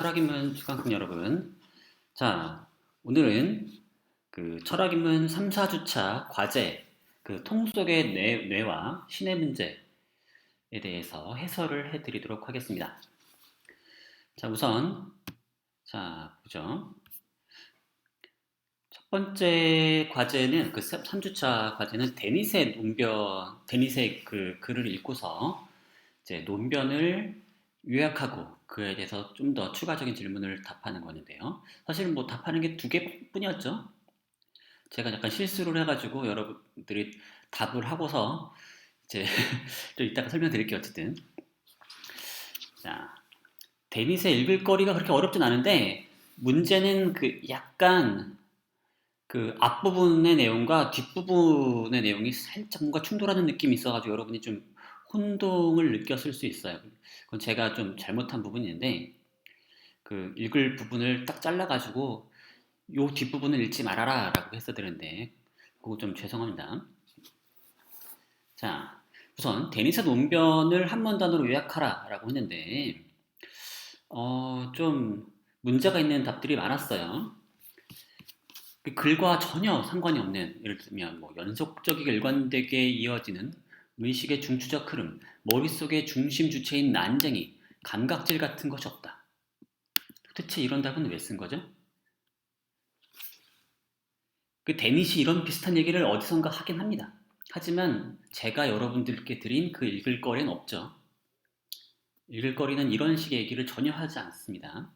철학인문 수강생 여러분, 자 오늘은 그 철학인문 3, 4주차 과제 통 속의 뇌와 신의 문제에 대해서 해설을 해드리도록 하겠습니다. 자 우선 보죠. 첫 번째 과제는 3주차 과제는 데닛의 그 글을 읽고서 이제 논변을 요약하고 그에 대해서 좀 더 추가적인 질문을 답하는 거는데요. 사실 뭐 답하는 게 두 개뿐이었죠. 제가 약간 실수를 해가지고 여러분들이 답을 하고서 이제 좀 이따가 설명드릴게요. 어쨌든 자 데닛의 읽을 거리가 그렇게 어렵진 않은데 문제는 그 약간 그 앞부분의 내용과 뒷부분의 내용이 살짝 뭔가 충돌하는 느낌이 있어가지고 여러분이 좀 혼동을 느꼈을 수 있어요. 그건 제가 좀 잘못한 부분인데 그 읽을 부분을 딱 잘라가지고 요 뒷부분을 읽지 말아라 라고 했어야 되는데 그거 좀 죄송합니다. 자 우선 데니스 논변을 한 문단으로 요약하라 라고 했는데 좀 문제가 있는 답들이 많았어요. 그 글과 전혀 상관이 없는 예를 들면 뭐 연속적이게 일관되게 이어지는 의식의 중추적 흐름, 머릿속의 중심 주체인 난쟁이, 감각질 같은 것이 없다. 도대체 이런 답은 왜 쓴 거죠? 그 데닛이 이런 비슷한 얘기를 어디선가 하긴 합니다. 하지만 제가 여러분들께 드린 그 읽을 거리는 없죠. 읽을 거리는 이런 식의 얘기를 전혀 하지 않습니다.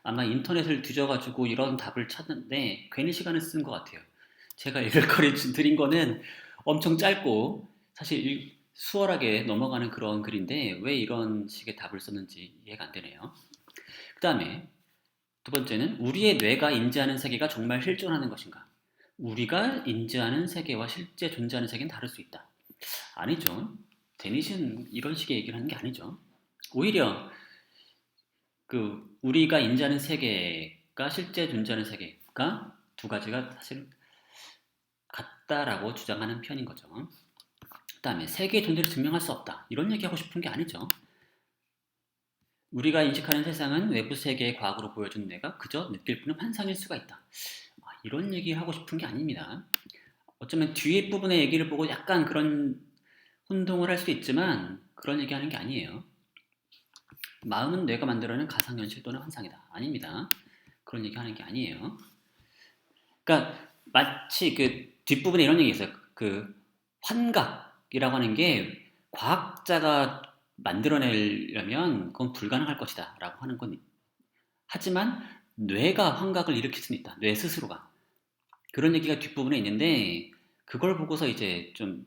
아마 인터넷을 뒤져가지고 이런 답을 찾는데 괜히 시간을 쓴 것 같아요. 제가 읽을 거리 드린 거는 엄청 짧고 사실 수월하게 넘어가는 그런 글인데 왜 이런 식의 답을 썼는지 이해가 안 되네요. 그 다음에 두 번째는 우리의 뇌가 인지하는 세계가 정말 실존하는 것인가? 우리가 인지하는 세계와 실제 존재하는 세계는 다를 수 있다. 아니죠. 데니시는 이런 식의 얘기를 하는 게 아니죠. 오히려 그 우리가 인지하는 세계가 실제 존재하는 세계가 두 가지가 사실 같다라고 주장하는 편인 거죠. 그 다음에 세계의 존재를 증명할 수 없다. 이런 얘기하고 싶은 게 아니죠. 우리가 인식하는 세상은 외부 세계의 과학으로 보여주는 뇌가 그저 느낄 뿐인 환상일 수가 있다. 이런 얘기 하고 싶은 게 아닙니다. 어쩌면 뒤에 부분의 얘기를 보고 약간 그런 혼동을 할 수 있지만 그런 얘기하는 게 아니에요. 마음은 뇌가 만들어낸 가상현실 또는 환상이다. 아닙니다. 그런 얘기하는 게 아니에요. 그러니까 마치 그 뒷부분에 이런 얘기 있어요. 그 환각이라고 하는 게 과학자가 만들어내려면 그건 불가능할 것이다 라고 하는 건 하지만 뇌가 환각을 일으킬 수는 있다. 뇌 스스로가. 그런 얘기가 뒷부분에 있는데 그걸 보고서 이제 좀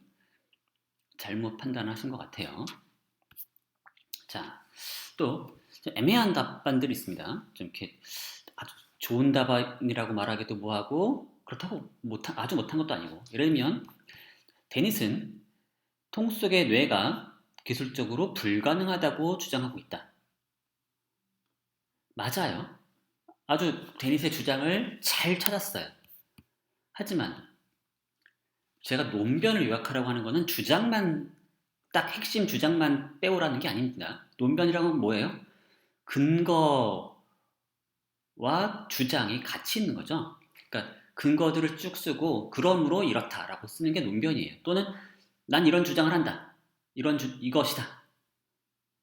잘못 판단하신 것 같아요. 자, 또 애매한 답안들이 있습니다. 좀 이렇게 아주 좋은 답안이라고 말하기도 뭐하고 그렇다고 아주 못한 것도 아니고 예를 들면 데닛은 통 속의 뇌가 기술적으로 불가능하다고 주장하고 있다. 맞아요. 아주 데닛의 주장을 잘 찾았어요. 하지만 제가 논변을 요약하라고 하는 것은 주장만 딱 핵심 주장만 빼오라는 게 아닙니다. 논변이라는 건 뭐예요? 근거와 주장이 같이 있는 거죠. 그러니까 근거들을 쭉 쓰고 그러므로 이렇다라고 쓰는 게 논변이에요. 또는 난 이런 주장을 한다. 이것이다.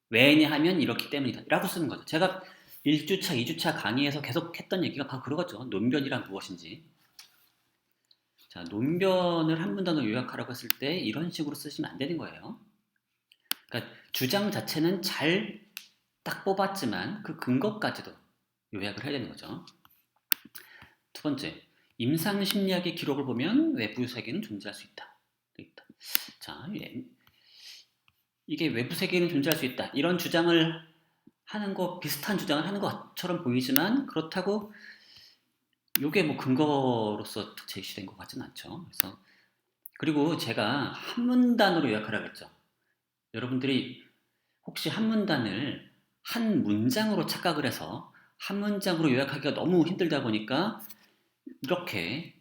왜냐하면 이렇기 때문이다. 라고 쓰는 거죠. 제가 1주차, 2주차 강의에서 계속 했던 얘기가 바로 그거죠. 논변이란 무엇인지. 자, 논변을 한 문단으로 요약하라고 했을 때 이런 식으로 쓰시면 안 되는 거예요. 그러니까 주장 자체는 잘 딱 뽑았지만 그 근거까지도 요약을 해야 되는 거죠. 두 번째, 임상 심리학의 기록을 보면 외부 세계는 존재할 수 있다. 자, 이게 외부 세계는 존재할 수 있다. 이런 주장을 하는 거 비슷한 주장을 하는 것처럼 보이지만 그렇다고 이게 뭐 근거로서 제시된 것 같지는 않죠. 그래서 그리고 제가 한 문단으로 요약하라고 했죠. 여러분들이 혹시 한 문단을 한 문장으로 착각을 해서 한 문장으로 요약하기가 너무 힘들다 보니까 이렇게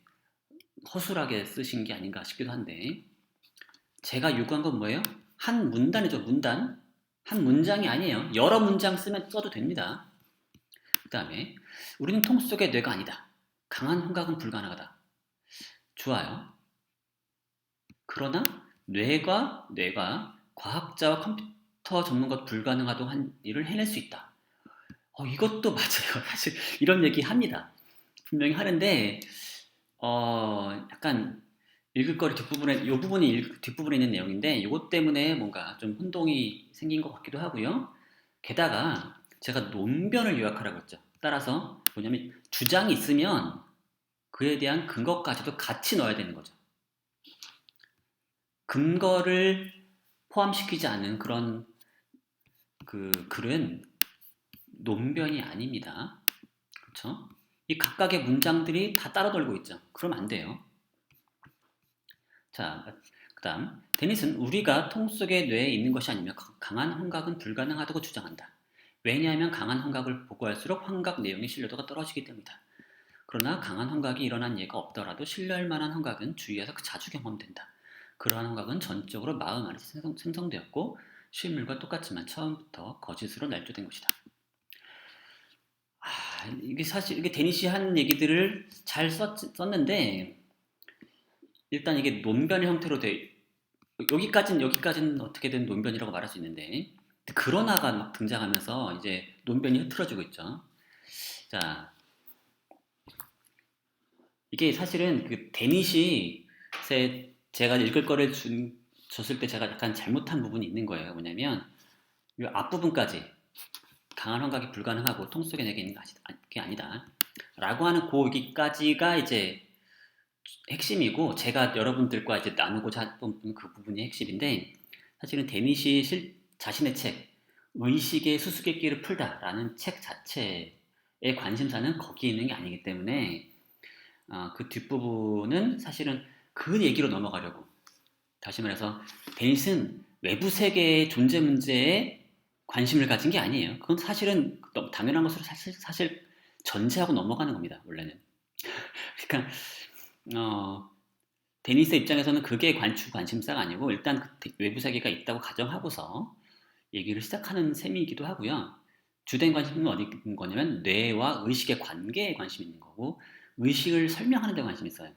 허술하게 쓰신 게 아닌가 싶기도 한데 제가 요구한 건 뭐예요? 한 문단이죠. 문단. 한 문장이 아니에요. 여러 문장 써도 됩니다. 다음에 우리는 통 속의 뇌가 아니다. 강한 혼각은 불가능하다. 좋아요. 그러나 뇌가 과학자와 컴퓨터 전문가 불가능하다고 한 일을 해낼 수 있다. 이것도 맞아요. 사실 이런 얘기 합니다. 분명히 하는데 약간 읽을 거리 뒷부분에 이 부분이 뒷부분에 있는 내용인데 이것 때문에 뭔가 좀 혼동이 생긴 것 같기도 하고요. 게다가 제가 논변을 요약하라고 했죠. 따라서 뭐냐면 주장이 있으면 그에 대한 근거까지도 같이 넣어야 되는 거죠. 근거를 포함시키지 않은 그런 그 글은 논변이 아닙니다. 그렇죠? 이 각각의 문장들이 다 따라 돌고 있죠. 그럼 안 돼요. 자, 그다음 데니스는 우리가 통 속의 뇌에 있는 것이 아니며 강한 혼각은 불가능하다고 주장한다. 왜냐하면 강한 혼각을 보고할수록 환각 내용의 신뢰도가 떨어지기 때문이다. 그러나 강한 혼각이 일어난 예가 없더라도 신뢰할 만한 혼각은 주위에서 자주 경험된다. 그러한 혼각은 전적으로 마음 안에서 생성되었고 실물과 똑같지만 처음부터 거짓으로 날조된 것이다. 이게 사실 이게 데니시 한 얘기들을 잘 썼는데 일단 이게 논변의 형태로 여기까지는 어떻게든 논변이라고 말할 수 있는데 그러나가 막 등장하면서 이제 논변이 흐트러지고 있죠. 자, 이게 사실은 그 데니시 제가 읽을 거를 줬을 때 제가 약간 잘못한 부분이 있는 거예요. 뭐냐면 이 앞부분까지 강한 환각이 불가능하고 통 속에 내게 있는 게 아니다. 라고 하는 거기까지가 이제 핵심이고 제가 여러분들과 이제 나누고자 했던 그 부분이 핵심인데 사실은 데니시 자신의 책 의식의 수수께끼를 풀다라는 책 자체의 관심사는 거기에 있는 게 아니기 때문에 그 뒷부분은 사실은 그 얘기로 넘어가려고 다시 말해서 데니스는 외부 세계의 존재 문제에 관심을 가진 게 아니에요. 그건 사실은 너무 당연한 것으로 사실 전제하고 넘어가는 겁니다. 원래는. 그러니까 데니스 입장에서는 그게 관심사가 아니고 일단 그 외부 세계가 있다고 가정하고서 얘기를 시작하는 셈이기도 하고요. 주된 관심은 어디 있는 거냐면 뇌와 의식의 관계에 관심이 있는 거고 의식을 설명하는 데 관심이 있어요.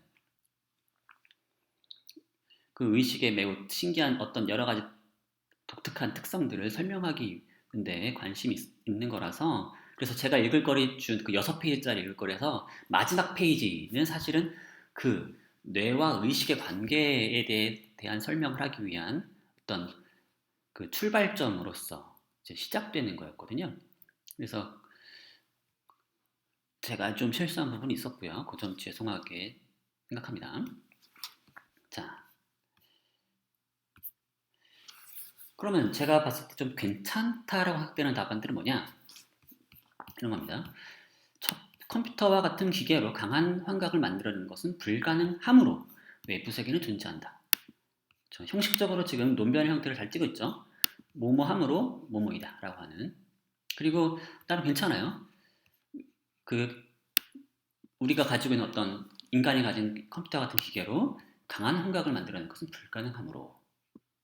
그 의식의 매우 신기한 어떤 여러 가지 독특한 특성들을 설명하기 데 관심이 있는 거라서 그래서 제가 읽을 거리 준 그 6페이지짜리 읽을 거리에서 마지막 페이지는 사실은 그 뇌와 의식의 관계에 대한 설명을 하기 위한 어떤 그 출발점으로서 이제 시작되는 거였거든요. 그래서 제가 좀 실수한 부분이 있었고요. 그 점 죄송하게 생각합니다. 자, 그러면 제가 봤을 때 좀 괜찮다라고 생각되는 답안들은 뭐냐? 이런 겁니다. 컴퓨터와 같은 기계로 강한 환각을 만들어내는 것은 불가능하므로 외부 세계는 존재한다. 형식적으로 지금 논변의 형태를 잘 띄고 있죠. 뭐뭐함으로 뭐뭐이다 라고 하는. 그리고 따로 괜찮아요. 그 우리가 가지고 있는 어떤 인간이 가진 컴퓨터 같은 기계로 강한 환각을 만들어내는 것은 불가능하므로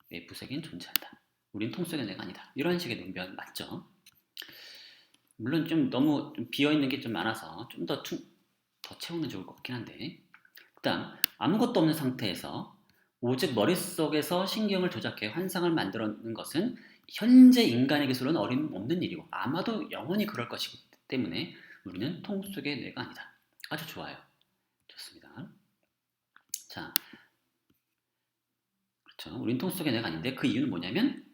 외부 세계는 존재한다. 우린 통 속의 내가 아니다. 이런 식의 논변 맞죠? 물론 좀 너무 좀 비어있는 게 좀 많아서 좀 더 채우면 좋을 것 같긴 한데 그다음 아무것도 없는 상태에서 오직 머릿속에서 신경을 조작해 환상을 만들어내는 것은 현재 인간의 기술은 어림없는 일이고 아마도 영원히 그럴 것이기 때문에 우리는 통 속의 뇌가 아니다. 아주 좋아요. 좋습니다. 자, 그렇죠. 우린 통 속의 뇌가 아닌데 그 이유는 뭐냐면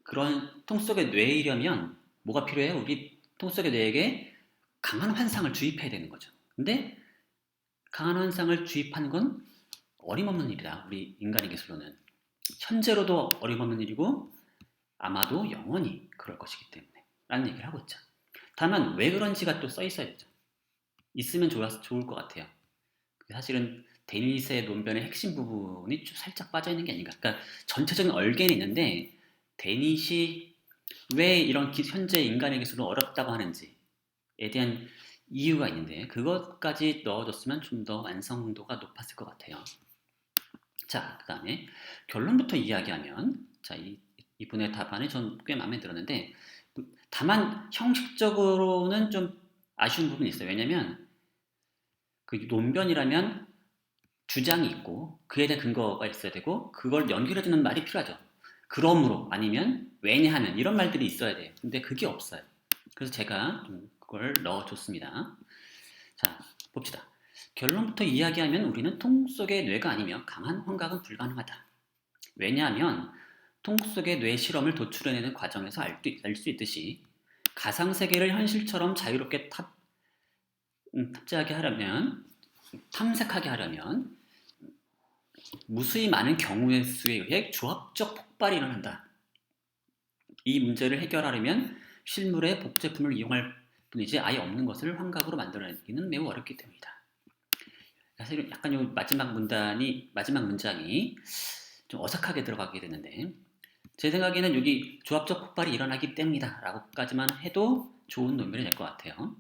그런 통 속의 뇌이려면 뭐가 필요해요? 우리 통 속의 뇌에게 강한 환상을 주입해야 되는 거죠. 근데 강한 환상을 주입하는 건 어림없는 일이다. 우리 인간의 기술로는. 현재로도 어림없는 일이고 아마도 영원히 그럴 것이기 때문에 라는 얘기를 하고 있죠. 다만 왜 그런지가 또 써 있어야 되죠. 있으면 좋을 것 같아요. 사실은 데니스의 논변의 핵심 부분이 좀 살짝 빠져있는 게 아닌가. 그러니까 전체적인 얼개는 있는데 데니시 왜 이런 현재 인간의 기술은 어렵다고 하는지에 대한 이유가 있는데 그것까지 넣어줬으면 좀 더 완성도가 높았을 것 같아요. 자, 그 다음에 결론부터 이야기하면 자, 이분의 답안이 전 꽤 마음에 들었는데 다만 형식적으로는 좀 아쉬운 부분이 있어요. 왜냐면 그 논변이라면 주장이 있고 그에 대한 근거가 있어야 되고 그걸 연결해주는 말이 필요하죠. 그러므로 아니면 왜냐하면 이런 말들이 있어야 돼요. 근데 그게 없어요. 그래서 제가 좀 그걸 넣어줬습니다. 자, 봅시다. 결론부터 이야기하면 우리는 통 속의 뇌가 아니며 강한 환각은 불가능하다. 왜냐하면 통 속의 뇌 실험을 도출해내는 과정에서 알 수 있듯이 가상세계를 현실처럼 자유롭게 탑재하게 하려면 탐색하게 하려면 무수히 많은 경우의 수에 의해 조합적 폭발이 일어난다. 이 문제를 해결하려면 실물의 복제품을 이용할 뿐이지 아예 없는 것을 환각으로 만들어내기는 매우 어렵기 때문이다. 사실 약간 요 마지막 문장이 좀 어색하게 들어가게 되는데 제 생각에는 여기 조합적 폭발이 일어나기 때문이다 라고까지만 해도 좋은 논문이 될 것 같아요.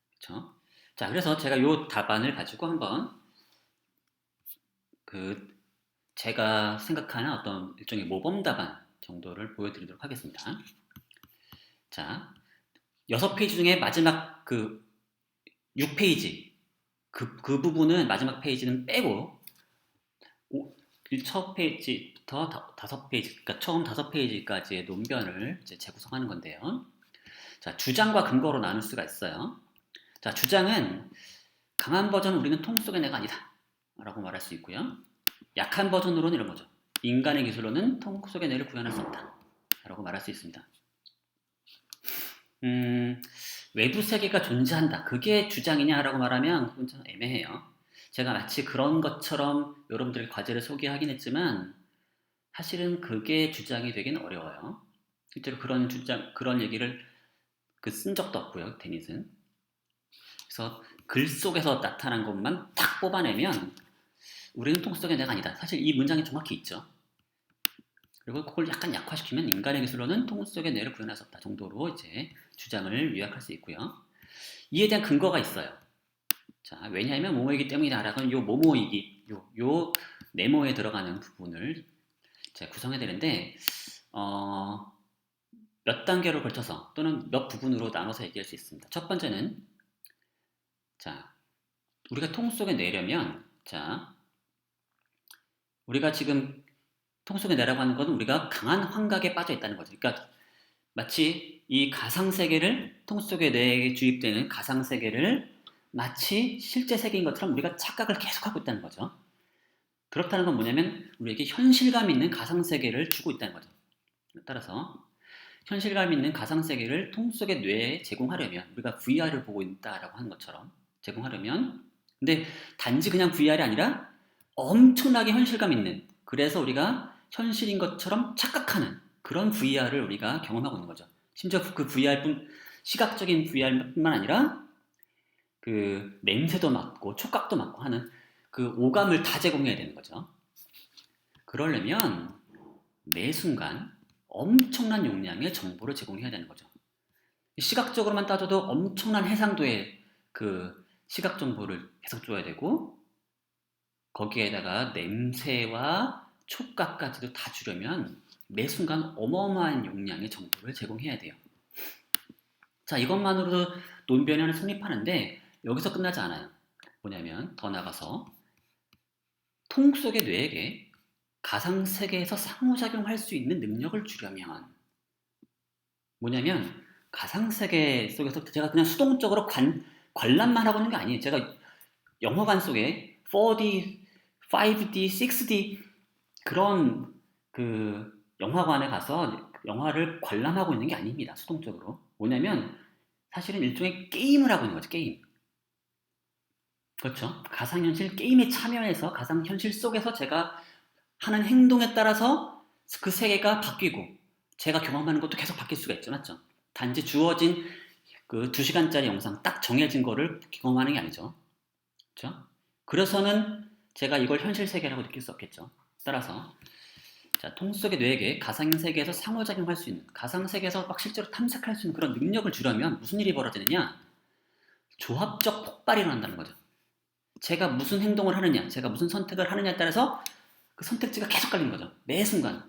그렇죠? 자, 그래서 제가 요 답안을 가지고 한번 제가 생각하는 어떤 일종의 모범 답안 정도를 보여드리도록 하겠습니다. 자, 6페이지 중에 마지막 6페이지 그 부분은 마지막 페이지는 빼고 첫 페이지부터 5페이지, 그러니까 처음 5페이지까지의 논변을 이제 재구성하는 건데요. 자, 주장과 근거로 나눌 수가 있어요. 자, 주장은 강한 버전은 우리는 통 속의 내가 아니다 라고 말할 수 있고요. 약한 버전으로는 이런 거죠. 인간의 기술로는 통 속의 뇌를 구현할 수 없다 라고 말할 수 있습니다. 외부 세계가 존재한다. 그게 주장이냐라고 말하면 그건 좀 애매해요. 제가 마치 그런 것처럼 여러분들에게 과제를 소개하긴 했지만 사실은 그게 주장이 되긴 어려워요. 실제로 그런 얘기를 쓴 적도 없고요. 데닛은. 그래서 글 속에서 나타난 것만 탁 뽑아내면 우리는 통 속의 내가 아니다. 사실 이 문장이 정확히 있죠. 그리고 그걸 약간 약화시키면 인간의 기술로는 통 속의 뇌를 구현할 수 없다 정도로 이제 주장을 요약할 수 있고요. 이에 대한 근거가 있어요. 자, 왜냐하면 뭐뭐이기 때문이다라는 요 뭐뭐이기, 요 네모에 들어가는 부분을 제가 구성해야 되는데 몇 단계로 걸쳐서 또는 몇 부분으로 나눠서 얘기할 수 있습니다. 첫 번째는 자, 우리가 통 속에 내려면 자, 우리가 지금 통 속에 내라고 하는 것은 우리가 강한 환각에 빠져 있다는 거죠. 그러니까 마치 이 가상세계를 통 속에 내에 주입되는 가상세계를 마치 실제 세계인 것처럼 우리가 착각을 계속하고 있다는 거죠. 그렇다는 건 뭐냐면 우리에게 현실감 있는 가상세계를 주고 있다는 거죠. 따라서 현실감 있는 가상세계를 통 속의 뇌에 제공하려면 우리가 VR을 보고 있다라고 하는 것처럼 제공하려면 근데 단지 그냥 VR이 아니라 엄청나게 현실감 있는 그래서 우리가 현실인 것처럼 착각하는 그런 VR을 우리가 경험하고 있는 거죠. 심지어 그 시각적인 VR뿐만 아니라 그 냄새도 맡고 촉각도 맡고 하는 그 오감을 다 제공해야 되는 거죠. 그러려면 매 순간 엄청난 용량의 정보를 제공해야 되는 거죠. 시각적으로만 따져도 엄청난 해상도의 그 시각 정보를 계속 줘야 되고 거기에다가 냄새와 촉각까지도 다 주려면 매 순간 어마어마한 용량의 정보를 제공해야 돼요. 자, 이것만으로도 논변이 하나 성립하는데 여기서 끝나지 않아요. 뭐냐면 더 나가서 통 속의 뇌에게 가상세계에서 상호작용할 수 있는 능력을 주려면 뭐냐면 가상세계 속에서 제가 그냥 수동적으로 관람만 하고 있는 게 아니에요. 제가 영화관 속에 4D, 5D, 6D 그런 영화관에 가서 영화를 관람하고 있는 게 아닙니다. 수동적으로. 뭐냐면 사실은 일종의 게임을 하고 있는 거죠. 게임. 그렇죠. 가상현실 게임에 참여해서 가상현실 속에서 제가 하는 행동에 따라서 그 세계가 바뀌고 제가 경험하는 것도 계속 바뀔 수가 있죠. 맞죠? 단지 주어진 그 2시간짜리 영상 딱 정해진 거를 경험하는 게 아니죠. 그렇죠? 그래서는 제가 이걸 현실 세계라고 느낄 수 없겠죠. 따라서 자, 통 속의 뇌에게 가상세계에서 상호작용할 수 있는 가상세계에서 막 실제로 탐색할 수 있는 그런 능력을 주려면 무슨 일이 벌어지느냐? 조합적 폭발이 일어난다는 거죠. 제가 무슨 행동을 하느냐, 제가 무슨 선택을 하느냐에 따라서 그 선택지가 계속 깔리는 거죠. 매 순간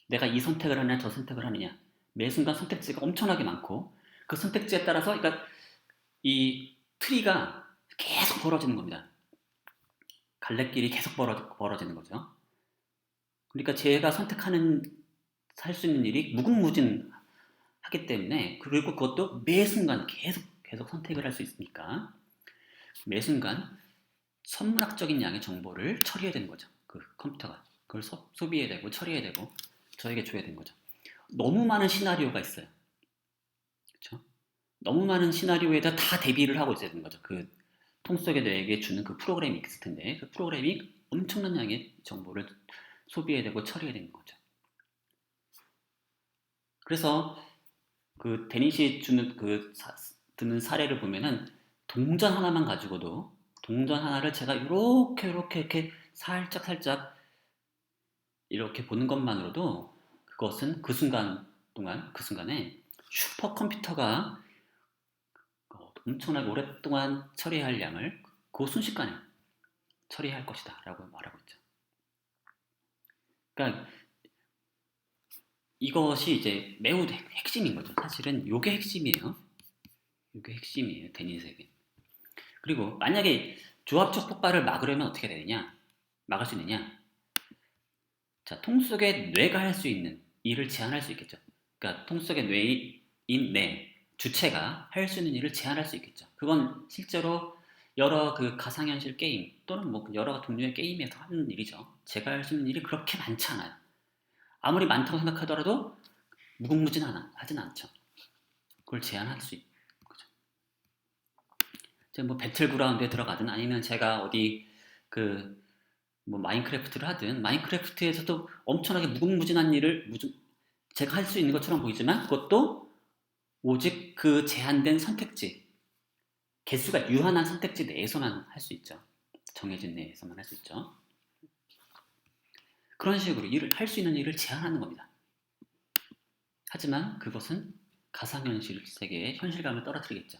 내가 이 선택을 하느냐 저 선택을 하느냐 매 순간 선택지가 엄청나게 많고 그 선택지에 따라서 그러니까 이 트리가 계속 벌어지는 겁니다. 갈래길이 계속 벌어지는 거죠. 그러니까 제가 선택하는 할 수 있는 일이 무궁무진하기 때문에 그리고 그것도 매 순간 계속 선택을 할 수 있으니까 매 순간 선문학적인 양의 정보를 처리해야 되는 거죠. 그 컴퓨터가 그걸 소비해야 되고 처리해야 되고 저에게 줘야 되는 거죠. 너무 많은 시나리오가 있어요. 그렇죠? 너무 많은 시나리오에다 다 대비를 하고 있어야 되는 거죠. 그 통 속의 뇌에게 주는 그 프로그램이 있을 텐데 그 프로그램이 엄청난 양의 정보를 소비해야 되고 처리해야 되는 거죠. 그래서 그 데니시 주는 드는 사례를 보면은 동전 하나만 가지고도 동전 하나를 제가 이렇게 살짝 이렇게 보는 것만으로도 그것은 그 순간 동안 그 순간에 슈퍼컴퓨터가 엄청나게 오랫동안 처리할 양을 그 순식간에 처리할 것이다 라고 말하고 있죠. 그러니까 이것이 이제 매우 핵심인 거죠. 사실은 이게 핵심이에요. 이게 핵심이에요. 데니스에게. 그리고 만약에 조합적 폭발을 막으려면 어떻게 되느냐? 막을 수 있느냐? 자, 통 속의 뇌가 할 수 있는 일을 제한할 수 있겠죠. 그러니까 통 속의 뇌인 뇌 주체가 할 수 있는 일을 제한할 수 있겠죠. 그건 실제로 여러 그 가상현실 게임 또는 뭐 여러 종류의 게임에서 하는 일이죠. 제가 할 수 있는 일이 그렇게 많지 않아요. 아무리 많다고 생각하더라도 무궁무진하진 않죠. 그걸 제한할 수 있죠. 뭐 배틀그라운드에 들어가든 아니면 제가 어디 그 뭐 마인크래프트를 하든 마인크래프트에서도 엄청나게 무궁무진한 일을 제가 할 수 있는 것처럼 보이지만 그것도 오직 그 제한된 선택지 개수가 유한한 선택지 내에서만 할 수 있죠. 정해진 내에서만 할 수 있죠. 그런 식으로 일을 할 수 있는 일을 제한하는 겁니다. 하지만 그것은 가상현실 세계의 현실감을 떨어뜨리겠죠.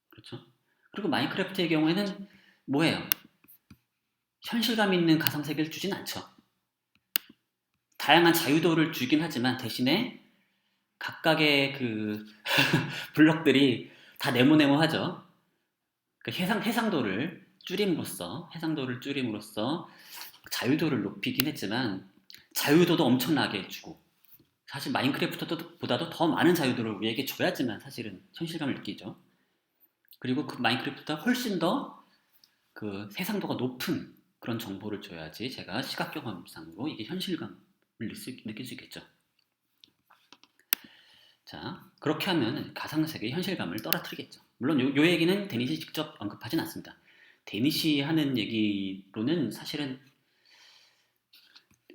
그렇죠? 그리고 마인크래프트의 경우에는 뭐예요? 현실감 있는 가상세계를 주진 않죠. 다양한 자유도를 주긴 하지만 대신에 각각의 그 블럭들이 다 네모네모하죠. 그 해상도를 줄임으로써 자유도를 높이긴 했지만 자유도도 엄청나게 주고 사실 마인크래프트보다도 더 많은 자유도를 우리에게 줘야지만 사실은 현실감을 느끼죠. 그리고 그 마인크래프트보다 훨씬 더 그 해상도가 높은 그런 정보를 줘야지 제가 시각 경험상으로 이게 현실감을 느낄 수 있겠죠. 자, 그렇게 하면 가상세계의 현실감을 떨어뜨리겠죠. 물론 요 얘기는 데니시 직접 언급하진 않습니다. 데니시 하는 얘기로는 사실은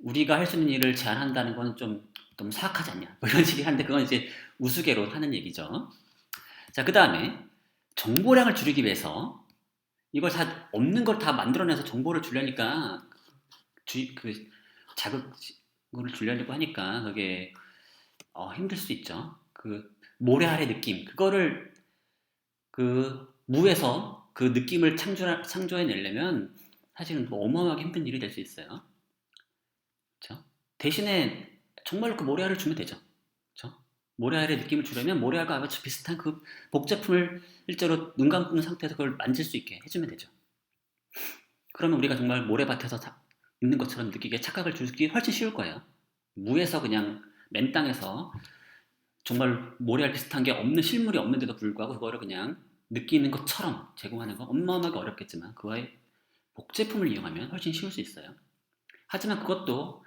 우리가 할 수 있는 일을 제한한다는 건 좀 너무 사악하지 않냐. 뭐 이런 식이 하는데 그건 이제 우스개로 하는 얘기죠. 자, 그 다음에 정보량을 줄이기 위해서 이걸 다 없는 걸 다 만들어내서 정보를 주려니까 그 자극을 주려고 하니까 그게 힘들 수 있죠. 그 모래 아래 느낌 그거를 그 무에서 그 느낌을 창조해내려면 사실은 뭐 어마어마하게 힘든 일이 될 수 있어요. 그렇죠? 대신에 정말로 그 모래알을 주면 되죠. 그렇죠? 모래알의 느낌을 주려면 모래알과 아주 비슷한 그 복제품을 실제로 눈 감은 상태에서 그걸 만질 수 있게 해주면 되죠. 그러면 우리가 정말 모래밭에서 있는 것처럼 느끼게 착각을 주기 훨씬 쉬울 거예요. 무에서 그냥 맨 땅에서 정말 모래알 비슷한 게 없는 실물이 없는데도 불구하고 그거를 그냥 느끼는 것처럼 제공하는 건 어마어마하게 어렵겠지만 그와의 복제품을 이용하면 훨씬 쉬울 수 있어요. 하지만 그것도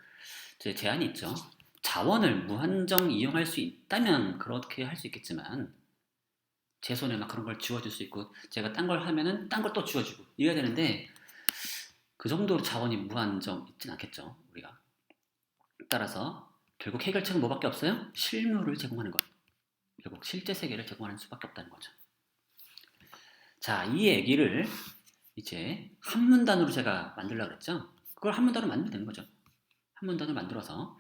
제한이 있죠. 자원을 무한정 이용할 수 있다면 그렇게 할 수 있겠지만 제 손에 막 그런 걸 지워줄 수 있고 제가 딴 걸 하면은 딴 걸 또 지워주고 이래야 되는데 그 정도로 자원이 무한정 있진 않겠죠. 우리가 따라서 결국 해결책은 뭐밖에 없어요? 실물을 제공하는 것. 결국 실제 세계를 제공하는 수밖에 없다는 거죠. 자, 이 얘기를 이제 한 문단으로 제가 만들려고 그랬죠. 그걸 한 문단으로 만들면 되는 거죠. 한 문단을 만들어서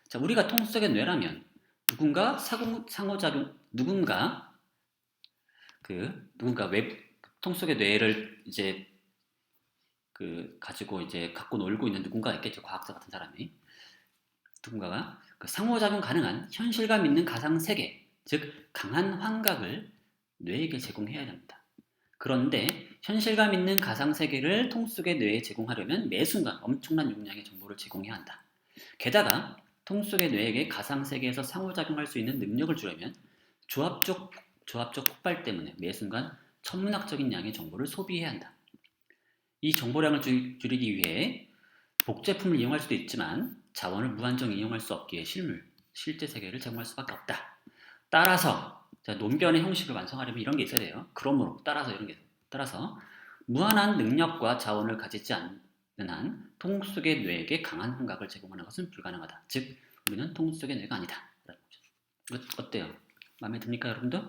자, 우리가 통 속의 뇌라면 누군가 상호작용 누군가 통 속의 뇌를 이제 가지고 이제 갖고 놀고 있는 누군가 있겠죠. 과학자 같은 사람이 누군가가 그 상호작용 가능한 현실감 있는 가상 세계 즉 강한 환각을 뇌에게 제공해야 합니다. 그런데 현실감 있는 가상세계를 통 속의 뇌에 제공하려면 매 순간 엄청난 용량의 정보를 제공해야 한다. 게다가 통 속의 뇌에게 가상세계에서 상호작용할 수 있는 능력을 주려면 조합적 폭발 때문에 매 순간 천문학적인 양의 정보를 소비해야 한다. 이 정보량을 줄이기 위해 복제품을 이용할 수도 있지만 자원을 무한정 이용할 수 없기에 실제 세계를 제공할 수밖에 없다. 따라서 논변의 형식을 완성하려면 이런 게 있어야 돼요. 그러므로 따라서 무한한 능력과 자원을 가지지 않는 한 통 속의 뇌에게 강한 감각을 제공하는 것은 불가능하다. 즉 우리는 통 속의 뇌가 아니다. 어때요? 마음에 듭니까 여러분들?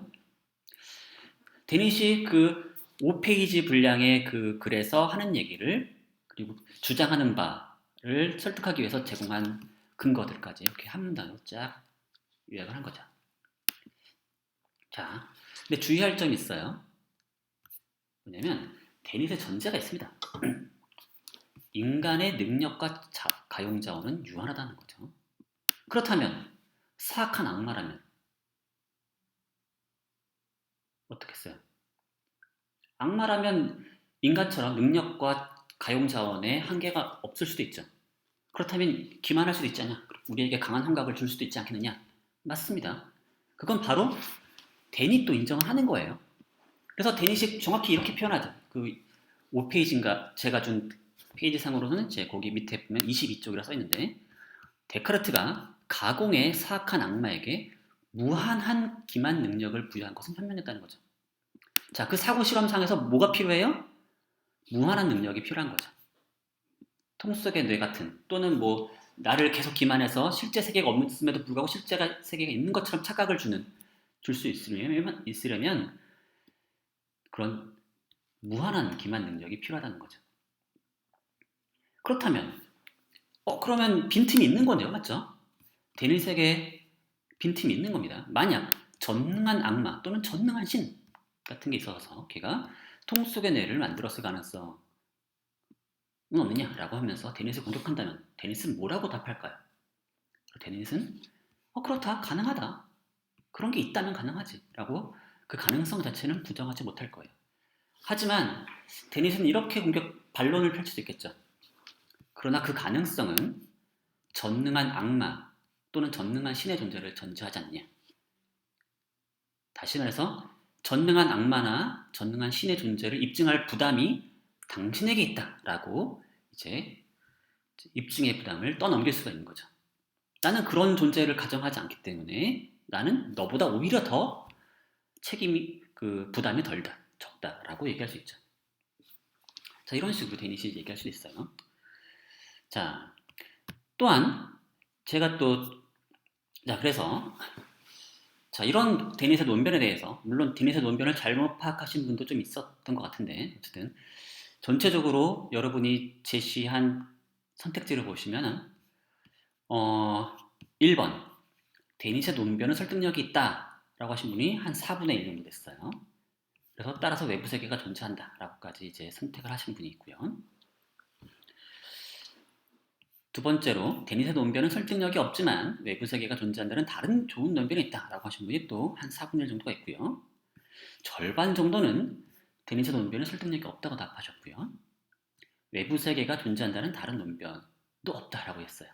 데닛이 그 5페이지 분량의 그 글에서 하는 얘기를 그리고 주장하는 바를 설득하기 위해서 제공한 근거들까지 이렇게 한 문단으로 쫙 요약을 한 거죠. 자, 근데 주의할 점이 있어요. 뭐냐면 데닛의 전제가 있습니다. 인간의 능력과 가용자원은 유한하다는 거죠. 그렇다면 사악한 악마라면 어떻겠어요? 악마라면 인간처럼 능력과 가용자원에 한계가 없을 수도 있죠. 그렇다면 기만할 수도 있지 않냐? 우리에게 강한 감각을 줄 수도 있지 않겠느냐? 맞습니다. 그건 바로 데닛도 인정을 하는 거예요. 그래서 데닛이 정확히 이렇게 표현하죠. 그 5페이지인가 제가 준 페이지상으로는 제 거기 밑에 보면 22쪽이라 써 있는데 데카르트가 가공의 사악한 악마에게 무한한 기만 능력을 부여한 것은 현명했다는 거죠. 자, 그 사고 실험상에서 뭐가 필요해요? 무한한 능력이 필요한 거죠. 통 속의 뇌 같은 또는 뭐 나를 계속 기만해서 실제 세계가 없음에도 불구하고 실제 세계가 있는 것처럼 착각을 줄 수 있으려면 그런 무한한 기만 능력이 필요하다는 거죠. 그렇다면 그러면 빈틈이 있는 거네요. 맞죠? 데닐 세계에 빈틈이 있는 겁니다. 만약 전능한 악마 또는 전능한 신 같은 게 있어서 걔가 통 속의 뇌를 만들었을 가능성은 없느냐라고 하면서 데닛을 공격한다면 데닛은 뭐라고 답할까요? 데닛은 그렇다, 가능하다, 그런 게 있다면 가능하지 라고 그 가능성 자체는 부정하지 못할 거예요. 하지만 데닛은 이렇게 반론을 펼칠 수 있겠죠. 그러나 그 가능성은 전능한 악마 또는 전능한 신의 존재를 전제하지 않냐. 다시 말해서 전능한 악마나 전능한 신의 존재를 입증할 부담이 당신에게 있다라고 이제 입증의 부담을 떠넘길 수가 있는 거죠. 나는 그런 존재를 가정하지 않기 때문에 나는 너보다 오히려 더 책임이 그 부담이 덜다, 적다라고 얘기할 수 있죠. 자, 이런 식으로 데닛이 얘기할 수 있어요. 자, 또한 제가 그래서 이런 데닛의 논변에 대해서 물론 데닛의 논변을 잘못 파악하신 분도 좀 있었던 것 같은데 어쨌든 전체적으로 여러분이 제시한 선택지를 보시면 1번 데닛의 논변은 설득력이 있다라고 하신 분이 한 4분의 1 정도 됐어요. 그래서 따라서 외부 세계가 존재한다라고까지 이제 선택을 하신 분이 있고요. 두 번째로 데닛의 논변은 설득력이 없지만 외부 세계가 존재한다는 다른 좋은 논변이 있다라고 하신 분이 또 한 4분의 1 정도가 있고요. 절반 정도는 데닛의 논변은 설득력이 없다고 답하셨고요. 외부 세계가 존재한다는 다른 논변도 없다라고 했어요.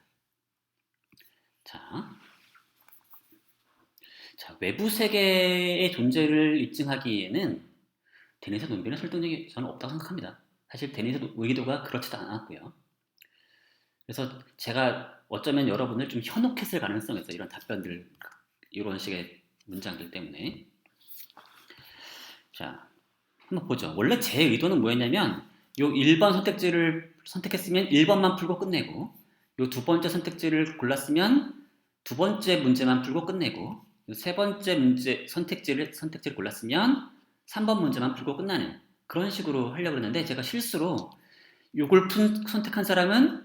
자, 외부 세계의 존재를 입증하기에는 데닛의 논변의 설득력이 저는 없다고 생각합니다. 사실 데닛의 의도가 그렇지도 않았고요. 그래서 제가 어쩌면 여러분을 좀 현혹했을 가능성이 있어요. 이런 답변들, 이런 식의 문장들 때문에. 자, 한번 보죠. 원래 제 의도는 뭐였냐면 요 1번 선택지를 선택했으면 1번만 풀고 끝내고 요 두 번째 선택지를 골랐으면 두 번째 문제만 풀고 끝내고 요 세 번째 문제 선택지를 골랐으면 3번 문제만 풀고 끝나는 그런 식으로 하려고 했는데 제가 실수로 요걸 선택한 사람은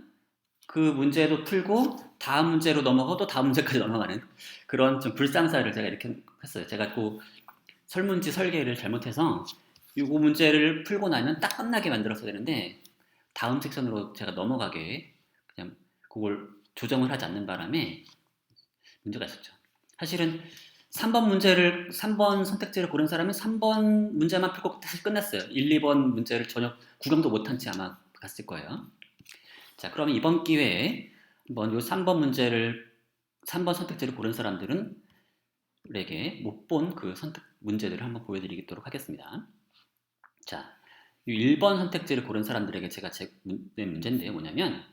그 문제도 풀고 다음 문제로 넘어가고 또 다음 문제까지 넘어가는 그런 좀 불상사를 제가 이렇게 했어요. 제가 그 설문지 설계를 잘못해서 요거 문제를 풀고 나면 딱 끝나게 만들었어야 되는데 다음 섹션으로 제가 넘어가게 그냥 그걸 조정을 하지 않는 바람에 문제가 있었죠. 사실은 3번 선택지를 고른 사람은 3번 문제만 풀고 사실 끝났어요. 1, 2번 문제를 전혀 구경도 못한 채 아마 갔을 거예요. 자, 그러면 이번 기회에 한번 요 3번 선택지를 고른 사람들은 에게 못 본 그 선택 문제들을 한번 보여드리도록 하겠습니다. 자, 이 1번 선택지를 고른 사람들에게 제가 낸 문제인데요. 뭐냐면,